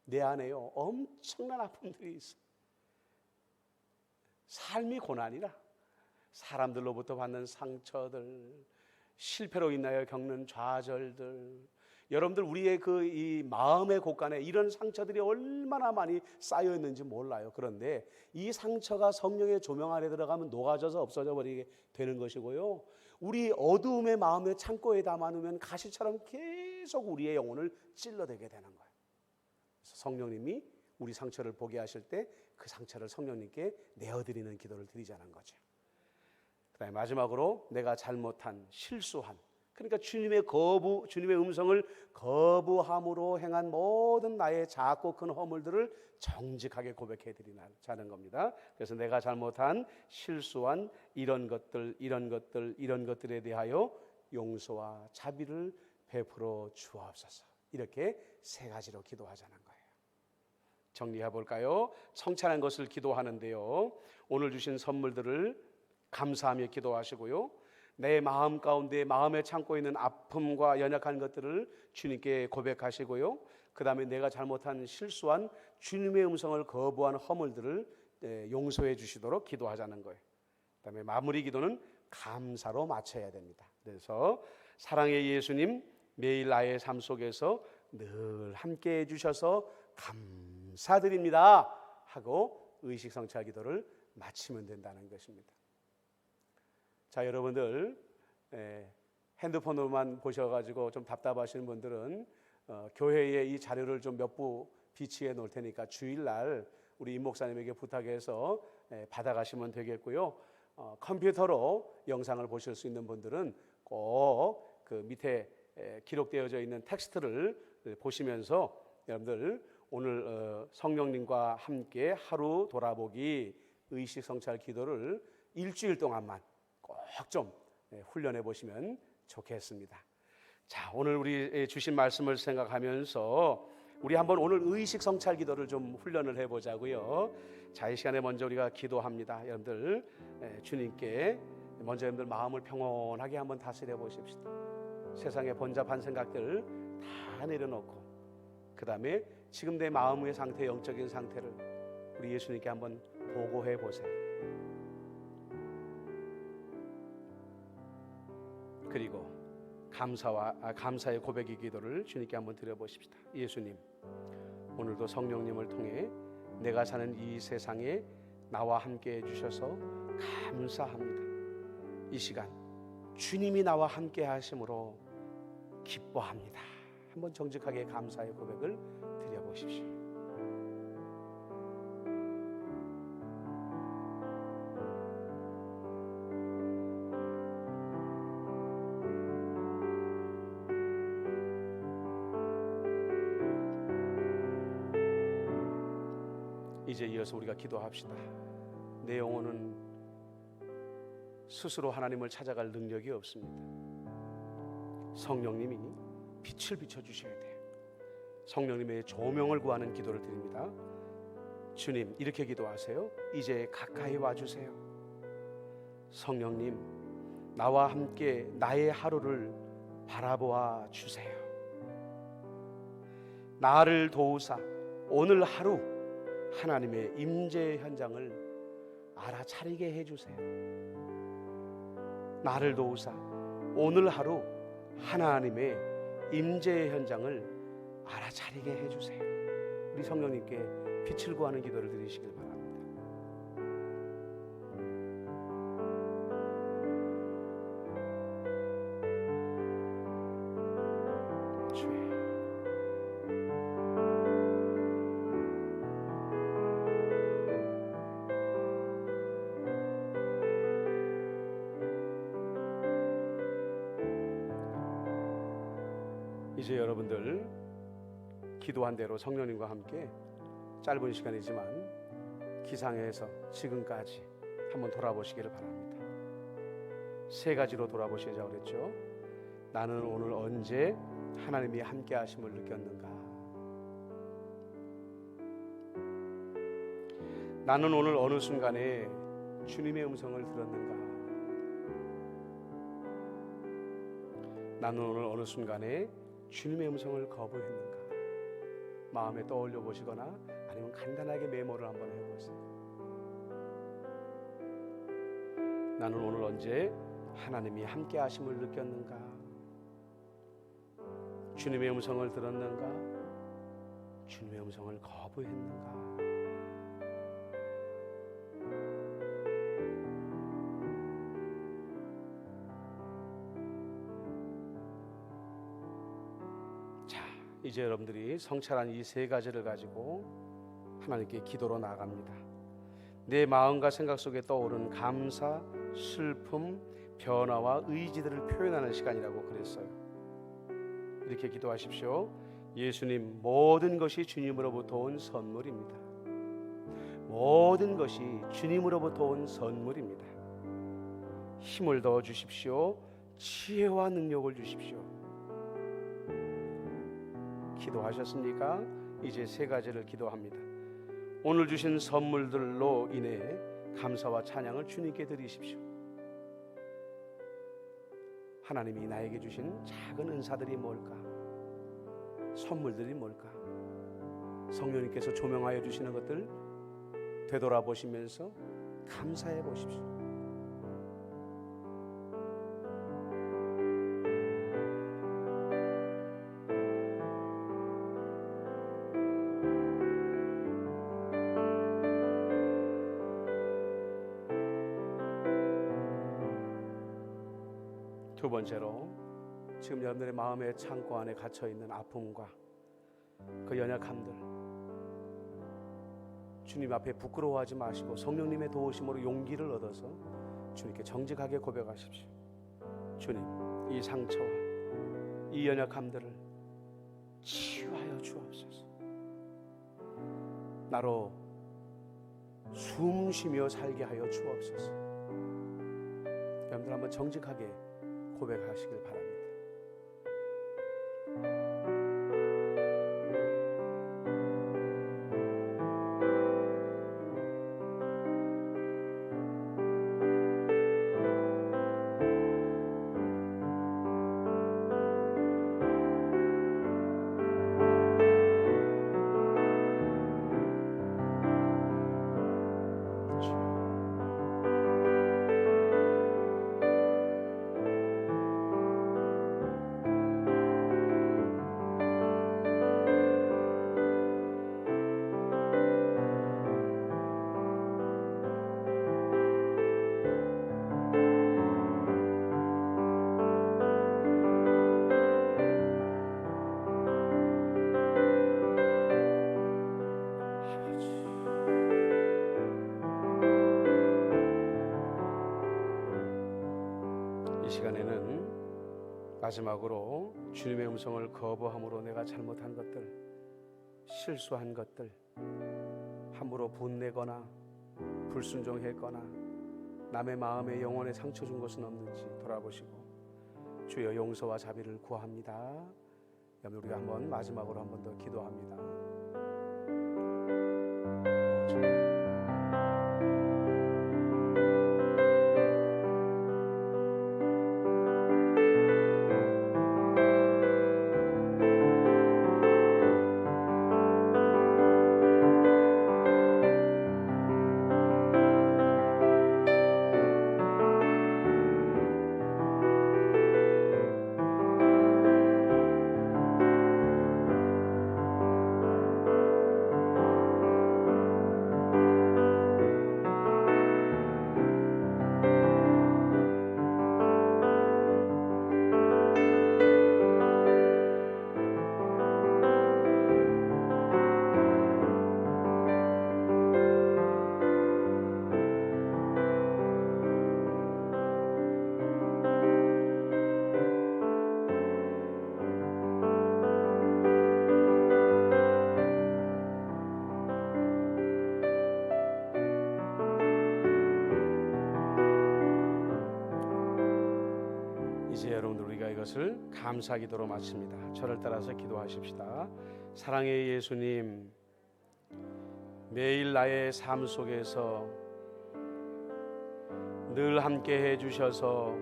내 안에요 엄청난 아픔들이 있어요. 삶이 고난이라 사람들로부터 받는 상처들, 실패로 인하여 겪는 좌절들, 여러분들 우리의 이 마음의 곳간에 이런 상처들이 얼마나 많이 쌓여 있는지 몰라요. 그런데 이 상처가 성령의 조명 안에 들어가면 녹아져서 없어져 버리게 되는 것이고요. 우리 어두움의 마음의 창고에 담아놓으면 가시처럼 계속 우리의 영혼을 찔러대게 되는 거예요. 그래서 성령님이 우리 상처를 보게 하실 때 그 상처를 성령님께 내어드리는 기도를 드리자는 거죠. 그다음에 마지막으로 내가 잘못한, 실수한, 그러니까 주님의 음성을 거부함으로 행한 모든 나의 작고 큰 허물들을 정직하게 고백해 드리자는 겁니다. 그래서 내가 잘못한, 실수한 이런 것들에 대하여 용서와 자비를 베풀어 주옵소서. 이렇게 세 가지로 기도하자는 거예요. 정리해 볼까요? 성찰한 것을 기도하는데요. 오늘 주신 선물들을 감사하며 기도하시고요. 내 마음 가운데 마음에 참고 있는 아픔과 연약한 것들을 주님께 고백하시고요. 그 다음에 내가 잘못한 실수한 주님의 음성을 거부한 허물들을 용서해 주시도록 기도하자는 거예요. 그 다음에 마무리 기도는 감사로 마쳐야 됩니다. 그래서 사랑의 예수님, 매일 나의 삶 속에서 늘 함께 해주셔서 감사드립니다 하고 의식성찰 기도를 마치면 된다는 것입니다. 자, 여러분들 핸드폰으로만 보셔가지고 좀 답답하시는 분들은 교회에 이 자료를 좀 몇 부 비치해 놓을 테니까 주일날 우리 임 목사님에게 부탁해서 받아가시면 되겠고요. 컴퓨터로 영상을 보실 수 있는 분들은 꼭 그 밑에 기록되어져 있는 텍스트를 보시면서 여러분들 오늘 성령님과 함께 하루 돌아보기 의식성찰 기도를 일주일 동안만 꼭 좀 훈련해 보시면 좋겠습니다. 자, 오늘 우리 주신 말씀을 생각하면서 우리 한번 오늘 의식성찰 기도를 좀 훈련을 해보자고요. 자, 이 시간에 먼저 우리가 기도합니다. 여러분들 주님께 먼저 여러분들 마음을 평온하게 한번 다스려 보십시다. 세상의 번잡한 생각들 다 내려놓고 그 다음에 지금 내 마음의 상태, 영적인 상태를 우리 예수님께 한번 보고해 보세요. 그리고 감사의 고백의 기도를 주님께 한번 드려보십시다. 예수님, 오늘도 성령님을 통해 내가 사는 이 세상에 나와 함께 해주셔서 감사합니다. 이 시간 주님이 나와 함께 하심으로 기뻐합니다. 한번 정직하게 감사의 고백을 드려보십시오. 이제 이어서 우리가 기도합시다. 내 영혼은 스스로 하나님을 찾아갈 능력이 없습니다. 성령님이 빛을 비춰주셔야 돼요. 성령님의 조명을 구하는 기도를 드립니다. 주님, 이렇게 기도하세요. 이제 가까이 와주세요. 성령님, 나와 함께 나의 하루를 바라보아 주세요. 나를 도우사 오늘 하루 하나님의 임재 현장을 알아차리게 해주세요. 나를 도우사 오늘 하루 하나님의 임재 현장을 알아차리게 해주세요. 우리 성령님께 빛을 구하는 기도를 드리시길 바랍니다. 이제 여러분들 기도한 대로 성령님과 함께 짧은 시간이지만 기상에서 지금까지 한번 돌아보시기를 바랍니다. 세 가지로 돌아보시자고 그랬죠. 나는 오늘 언제 하나님이 함께 하심을 느꼈는가? 나는 오늘 어느 순간에 주님의 음성을 들었는가? 나는 오늘 어느 순간에 주님의 음성을 거부했는가? 마음에 떠올려 보시거나 아니면 간단하게 메모를 한번 해보세요. 나는 오늘 언제 하나님이 함께 하심을 느꼈는가? 주님의 음성을 들었는가? 주님의 음성을 거부했는가? 이제 여러분들이 성찰한 이 세 가지를 가지고 하나님께 기도로 나아갑니다. 내 마음과 생각 속에 떠오른 감사, 슬픔, 변화와 의지들을 표현하는 시간이라고 그랬어요. 이렇게 기도하십시오. 예수님, 모든 것이 주님으로부터 온 선물입니다. 모든 것이 주님으로부터 온 선물입니다. 힘을 더 주십시오. 지혜와 능력을 주십시오. 기도하셨습니까? 이제 세 가지를 기도합니다. 오늘 주신 선물들로 인해 감사와 찬양을 주님께 드리십시오. 하나님이 나에게 주신 작은 은사들이 뭘까? 선물들이 뭘까? 성령님께서 조명하여 주시는 것들 되돌아보시면서 감사해 보십시오. 두 번째로, 지금 여러분들의 마음의 창고 안에 갇혀있는 아픔과 그 연약함들, 주님 앞에 부끄러워하지 마시고 성령님의 도우심으로 용기를 얻어서 주님께 정직하게 고백하십시오. 주님, 이 상처와 이 연약함들을 치유하여 주옵소서. 나로 숨 쉬며 살게 하여 주옵소서. 여러분들 한번 정직하게 고백하시길 바랍니다. 이 시간에는 마지막으로 주님의 음성을 거부함으로 내가 잘못한 것들, 실수한 것들 함부로 분내거나 불순종했거나 남의 마음에 영혼에 상처 준 것은 없는지 돌아보시고 주여 용서와 자비를 구합니다. 우리가 한번 마지막으로 한 번 더 기도합니다. 주여. 이제 여러분들 우리가 이것을 감사 기도로 마칩니다. 저를 따라서 기도하십시다. 사랑의 예수님, 매일 나의 삶 속에서 늘 함께 해주셔서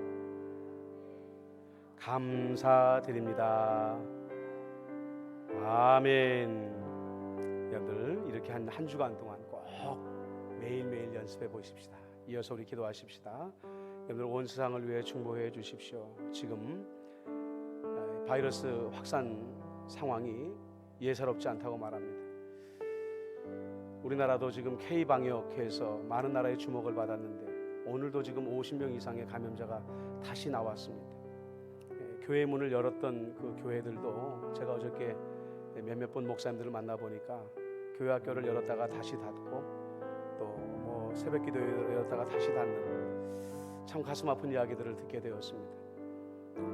감사드립니다. 아멘. 여러분들 이렇게 한 주간 동안 꼭 매일매일 연습해 보십시다. 이어서 우리 기도하십시다. 여러분들 온 세상을 위해 충고해 주십시오. 지금 바이러스 확산 상황이 예사롭지 않다고 말합니다. 우리나라도 지금 K방역해서 많은 나라의 주목을 받았는데 오늘도 지금 50명 이상의 감염자가 다시 나왔습니다. 교회 문을 열었던 그 교회들도 제가 어저께 몇몇 분 목사님들을 만나보니까 교회 학교를 열었다가 다시 닫고 또 새벽 기도회를 열었다가 다시 닫는 참 가슴 아픈 이야기들을 듣게 되었습니다.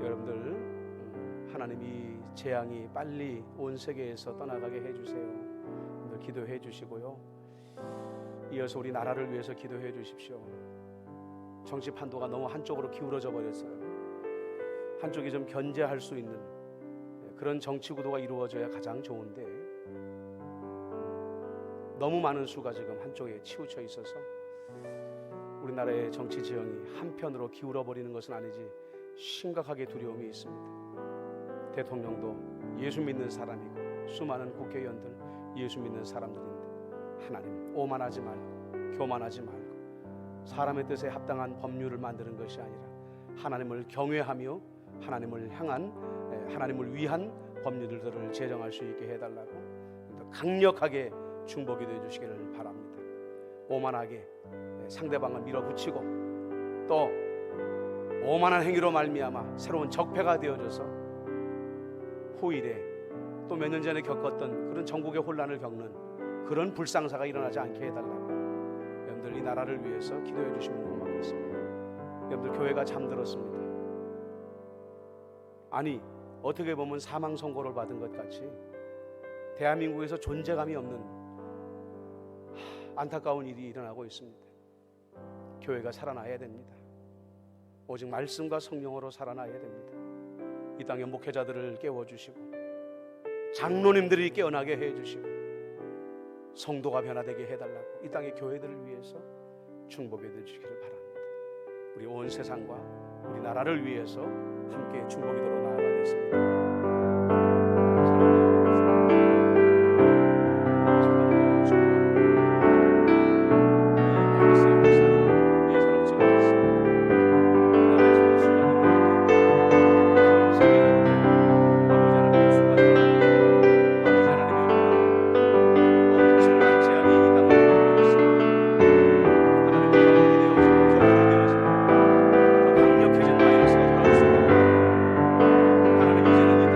여러분들 하나님이 재앙이 빨리 온 세계에서 떠나가게 해주세요. 여러분들 기도해 주시고요. 이어서 우리 나라를 위해서 기도해 주십시오. 정치 판도가 너무 한쪽으로 기울어져 버렸어요. 한쪽이 좀 견제할 수 있는 그런 정치 구도가 이루어져야 가장 좋은데 너무 많은 수가 지금 한쪽에 치우쳐 있어서 우리나라의 정치 지형이 한편으로 기울어 버리는 것은 아니지 심각하게 두려움이 있습니다. 대통령도 예수 믿는 사람이고 수많은 국회의원들 예수 믿는 사람들인데 하나님 오만하지 말고 교만하지 말고 사람의 뜻에 합당한 법률을 만드는 것이 아니라 하나님을 경외하며 하나님을 위한 법률들을 제정할 수 있게 해달라고 강력하게 중보기도해 주시기를 바랍니다. 오만하게 상대방을 밀어붙이고 또 오만한 행위로 말미암아 새로운 적폐가 되어져서 후일에 또 몇 년 전에 겪었던 그런 전국의 혼란을 겪는 그런 불상사가 일어나지 않게 해달라고 여러분들 이 나라를 위해서 기도해 주시면 고맙겠습니다. 여러분들 교회가 잠들었습니다. 아니 어떻게 보면 사망 선고를 받은 것 같이 대한민국에서 존재감이 없는 안타까운 일이 일어나고 있습니다. 교회가 살아나야 됩니다. 오직 말씀과 성령으로 살아나야 됩니다. 이 땅의 목회자들을 깨워주시고 장로님들이 깨어나게 해주시고 성도가 변화되게 해달라고 이 땅의 교회들을 위해서 중보기도해 주시기를 바랍니다. 우리 온 세상과 우리 나라를 위해서 함께 중보기도로 나아가겠습니다. 강력해진 바이러스가 돌아올 수 있는 하나님 이제는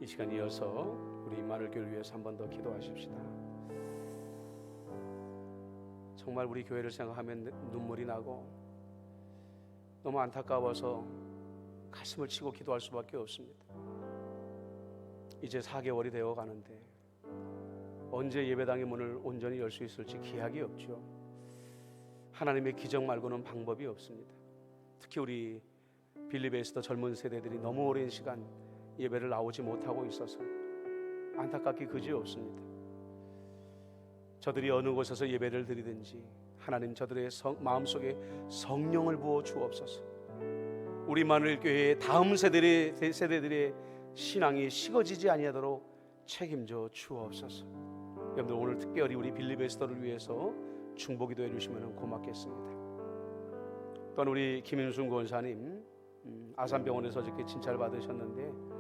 이 시간 이어서 우리 임마누엘 교회를 위해서 한 번 더 기도하십시다. 정말 우리 교회를 생각하면 눈물이 나고 너무 안타까워서 가슴을 치고 기도할 수밖에 없습니다. 이제 4개월이 되어 가는데 언제 예배당의 문을 온전히 열 수 있을지 기약이 없죠. 하나님의 기적 말고는 방법이 없습니다. 특히 우리 빌립에서도 젊은 세대들이 너무 오랜 시간 예배를 나오지 못하고 있어서 안타깝기 그지없습니다. 저들이 어느 곳에서 예배를 드리든지 하나님 저들의 마음속에 성령을 부어 주옵소서. 우리 임마누엘 교회의 다음 세대들의 신앙이 식어지지 아니하도록 책임져 주옵소서. 여러분들 오늘 특별히 우리 빌립에스더를 위해서 중보기도 해주시면 고맙겠습니다. 또한 우리 김인순 권사님 아산병원에서 어저께 진찰 받으셨는데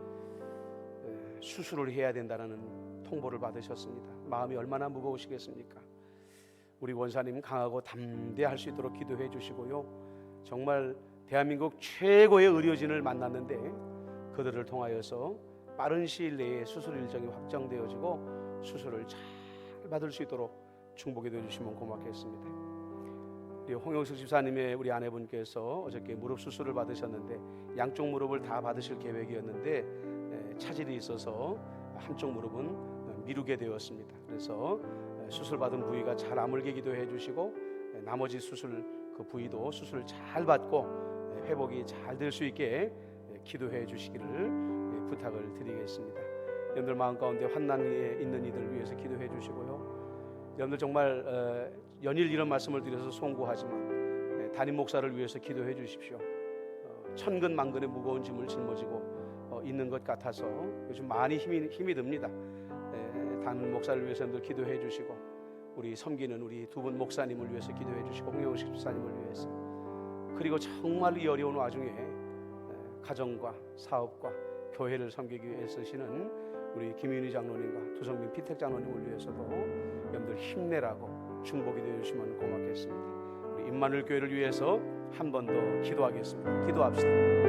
수술을 해야 된다는 통보를 받으셨습니다. 마음이 얼마나 무거우시겠습니까? 우리 원사님 강하고 담대할 수 있도록 기도해 주시고요. 정말 대한민국 최고의 의료진을 만났는데 그들을 통하여서 빠른 시일 내에 수술 일정이 확정되어지고 수술을 잘 받을 수 있도록 중보기도 해주시면 고맙겠습니다. 우리 홍영숙 집사님의 우리 아내분께서 어저께 무릎 수술을 받으셨는데 양쪽 무릎을 다 받으실 계획이었는데 차질이 있어서 한쪽 무릎은 미루게 되었습니다. 그래서 수술 받은 부위가 잘 아물게 기도해 주시고 나머지 수술 그 부위도 수술 잘 받고 회복이 잘 될 수 있게 기도해 주시기를 부탁을 드리겠습니다. 여러분들 마음 가운데 환난에 있는 이들을 위해서 기도해 주시고요. 여러분들 정말 연일 이런 말씀을 드려서 송구하지만 담임 목사를 위해서 기도해 주십시오. 천근만근의 무거운 짐을 짊어지고 있는 것 같아서 요즘 많이 힘이 듭니다. 담임 목사를 위해서 늘 기도해 주시고 우리 섬기는 우리 두 분 목사님을 위해서 기도해 주시고 홍영식 집사님을 위해서 그리고 정말 이 어려운 와중에 가정과 사업과 교회를 섬기기 위해 쓰시는 우리 김윤희 장로님과 두성민 피택 장로님을 위해서도 여러분들 힘내라고 중보기도해 주시면 고맙겠습니다. 우리 임마누엘 교회를 위해서 한 번 더 기도하겠습니다. 기도합시다.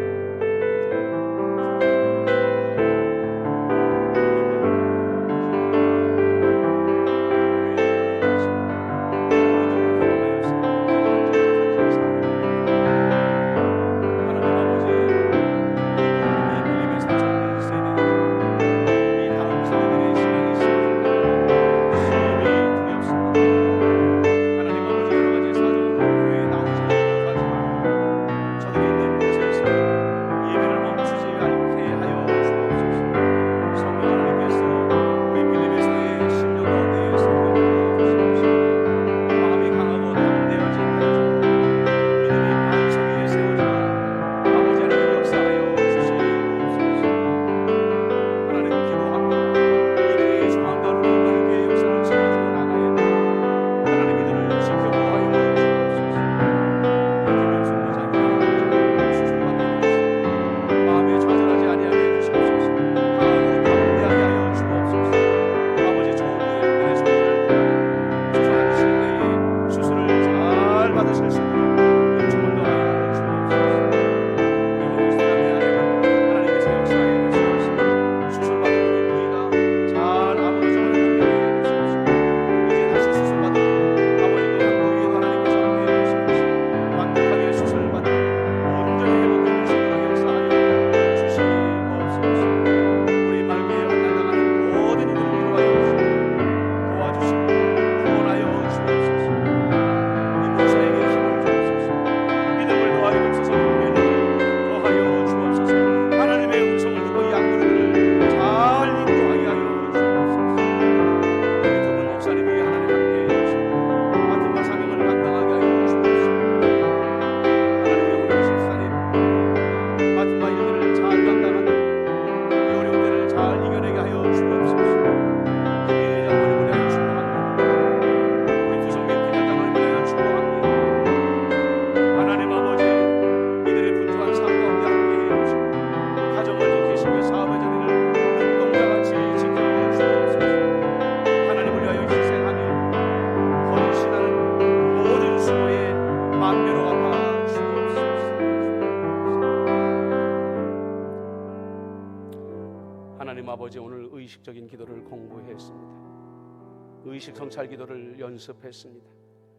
하나님 아버지, 오늘 의식적인 기도를 공부했습니다. 의식 성찰 기도를 연습했습니다.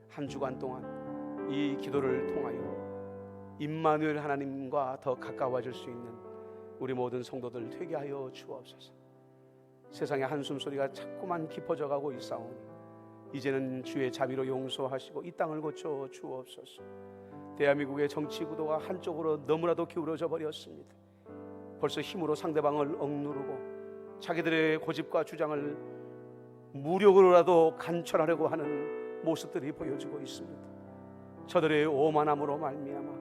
한 주간 동안 이 기도를 통하여 임마누엘 하나님과 더 가까워질 수 있는 우리 모든 성도들 되게 하여 주옵소서. 세상의 한숨 소리가 자꾸만 깊어져 가고 있사오니 이제는 주의 자비로 용서하시고 이 땅을 고쳐 주옵소서. 대한민국의 정치 구도가 한쪽으로 너무나도 기울어져 버렸습니다. 벌써 힘으로 상대방을 억누르고 자기들의 고집과 주장을 무력으로라도 간철하려고 하는 모습들이 보여지고 있습니다. 저들의 오만함으로 말미암아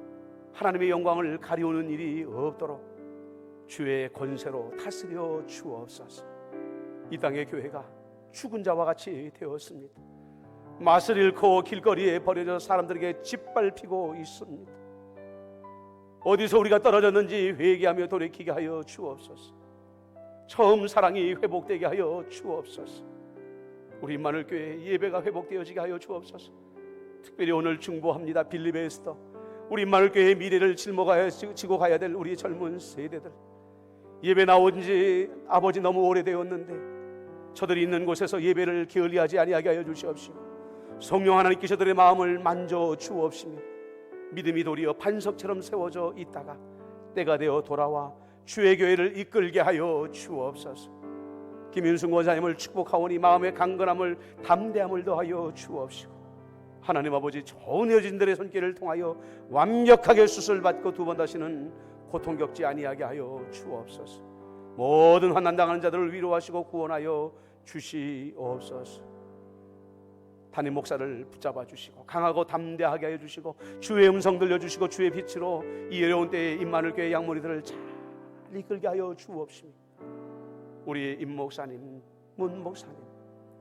하나님의 영광을 가리우는 일이 없도록 주의 권세로 다스려 주옵소서. 이 땅의 교회가 죽은 자와 같이 되었습니다. 맛을 잃고 길거리에 버려져 사람들에게 짓밟히고 있습니다. 어디서 우리가 떨어졌는지 회개하며 돌이키게 하여 주옵소서. 처음 사랑이 회복되게 하여 주옵소서. 우리 임마누엘 교회 예배가 회복되어지게 하여 주옵소서. 특별히 오늘 중보합니다. 빌립의 에스더, 우리 임마누엘 교회의 미래를 짊어지고 가야 될 우리 젊은 세대들, 예배 나온 지 아버지 너무 오래되었는데 저들이 있는 곳에서 예배를 게을리하지 아니하게 하여 주시옵시고, 성령 하나님께 저들의 마음을 만져 주옵시며 믿음이 도리어 반석처럼 세워져 있다가 때가 되어 돌아와 주의 교회를 이끌게 하여 주옵소서. 김윤승 원사님을 축복하오니 마음의 강건함을 담대함을 더하여 주옵시고, 하나님 아버지, 좋은 여진들의 손길을 통하여 완벽하게 수술받고 두 번 다시는 고통 겪지 아니하게 하여 주옵소서. 모든 환난당하는 자들을 위로하시고 구원하여 주시옵소서. 담임 목사를 붙잡아 주시고 강하고 담대하게 하여 주시고 주의 음성 들려주시고 주의 빛으로 이 어려운 때에 임마누엘 교회 양머리들을 잘 이끌게 하여 주옵시며, 우리 임 목사님, 문 목사님,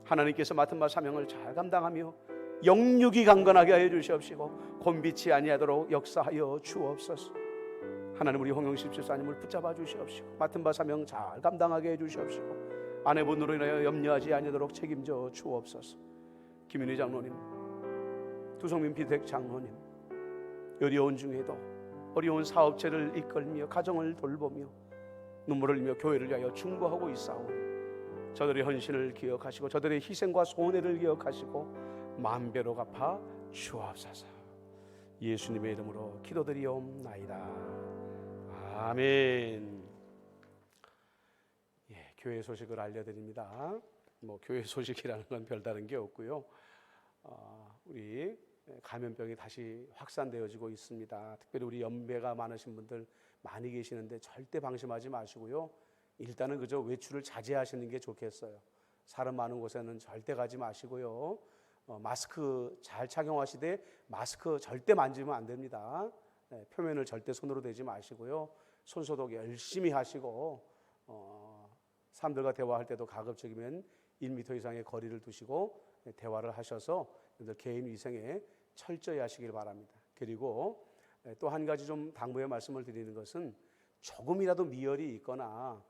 하나님께서 맡은 바 사명을 잘 감당하며 영육이 강건하게 하여 주시옵시고 곤비치 아니하도록 역사하여 주옵소서. 하나님, 우리 홍영실 집사님을 붙잡아 주시옵시고 맡은 바 사명 잘 감당하게 해 주시옵시고 아내분으로 인하여 염려하지 아니하도록 책임져 주옵소서. 김윤희 장로님, 두성민 비택 장로님, 어려운 중에도 어려운 사업체를 이끌며 가정을 돌보며 눈물을 흘리며 교회를 위하여 중보하고 있사오니 저들의 헌신을 기억하시고 저들의 희생과 손해를 기억하시고 만배로 갚아 주옵소서. 예수님의 이름으로 기도드리옵나이다. 아멘. 교회 소식을 알려드립니다. 교회 소식이라는 건 별다른 게 없고요. 우리 감염병이 다시 확산되어지고 있습니다. 특별히 우리 연배가 많으신 분들 많이 계시는데 절대 방심하지 마시고요. 일단은 그저 외출을 자제하시는 게 좋겠어요. 사람 많은 곳에는 절대 가지 마시고요. 마스크 잘 착용하시되 마스크 절대 만지면 안 됩니다. 표면을 절대 손으로 대지 마시고요. 손소독 열심히 하시고 사람들과 대화할 때도 가급적이면 1m 이상의 거리를 두시고 대화를 하셔서 개인 위생에 철저히 하시길 바랍니다. 그리고 또 한 가지 좀 당부의 말씀을 드리는 것은, 조금이라도 미열이 있거나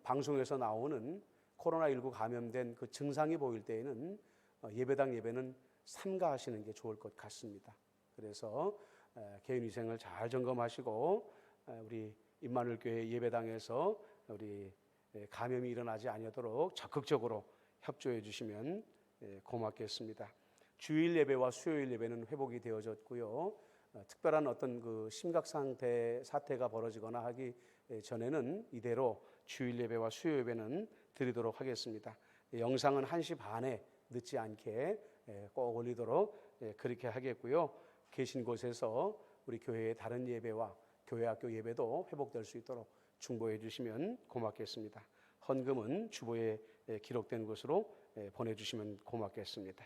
방송에서 나오는 코로나19 감염된 그 증상이 보일 때에는 예배당 예배는 삼가하시는 게 좋을 것 같습니다. 그래서 개인 위생을 잘 점검하시고 우리 임마누엘 교회 예배당에서 우리 감염이 일어나지 아니하도록 적극적으로 협조해 주시면 고맙겠습니다. 주일 예배와 수요일 예배는 회복이 되어졌고요. 특별한 어떤 그 심각 사태가 벌어지거나 하기 전에는 이대로 주일 예배와 수요 예배는 드리도록 하겠습니다. 영상은 1시 반에 늦지 않게 꼭 올리도록 그렇게 하겠고요. 계신 곳에서 우리 교회의 다른 예배와 교회 학교 예배도 회복될 수 있도록 중보해 주시면 고맙겠습니다. 헌금은 주보에 기록된 곳으로 보내주시면 고맙겠습니다.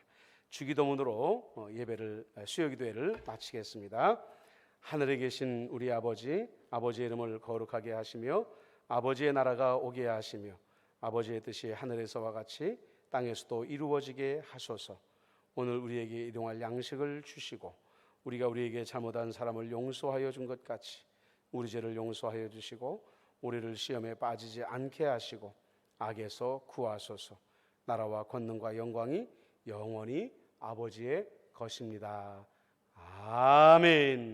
주기도문으로 예배를, 수요기도회를 마치겠습니다. 하늘에 계신 우리 아버지, 아버지의 이름을 거룩하게 하시며 아버지의 나라가 오게 하시며 아버지의 뜻이 하늘에서와 같이 땅에서도 이루어지게 하소서. 오늘 우리에게 일용할 양식을 주시고 우리가 우리에게 잘못한 사람을 용서하여 준 것 같이 우리 죄를 용서하여 주시고 우리를 시험에 빠지지 않게 하시고 악에서 구하소서. 나라와 권능과 영광이 영원히 아버지의 것입니다. 아멘.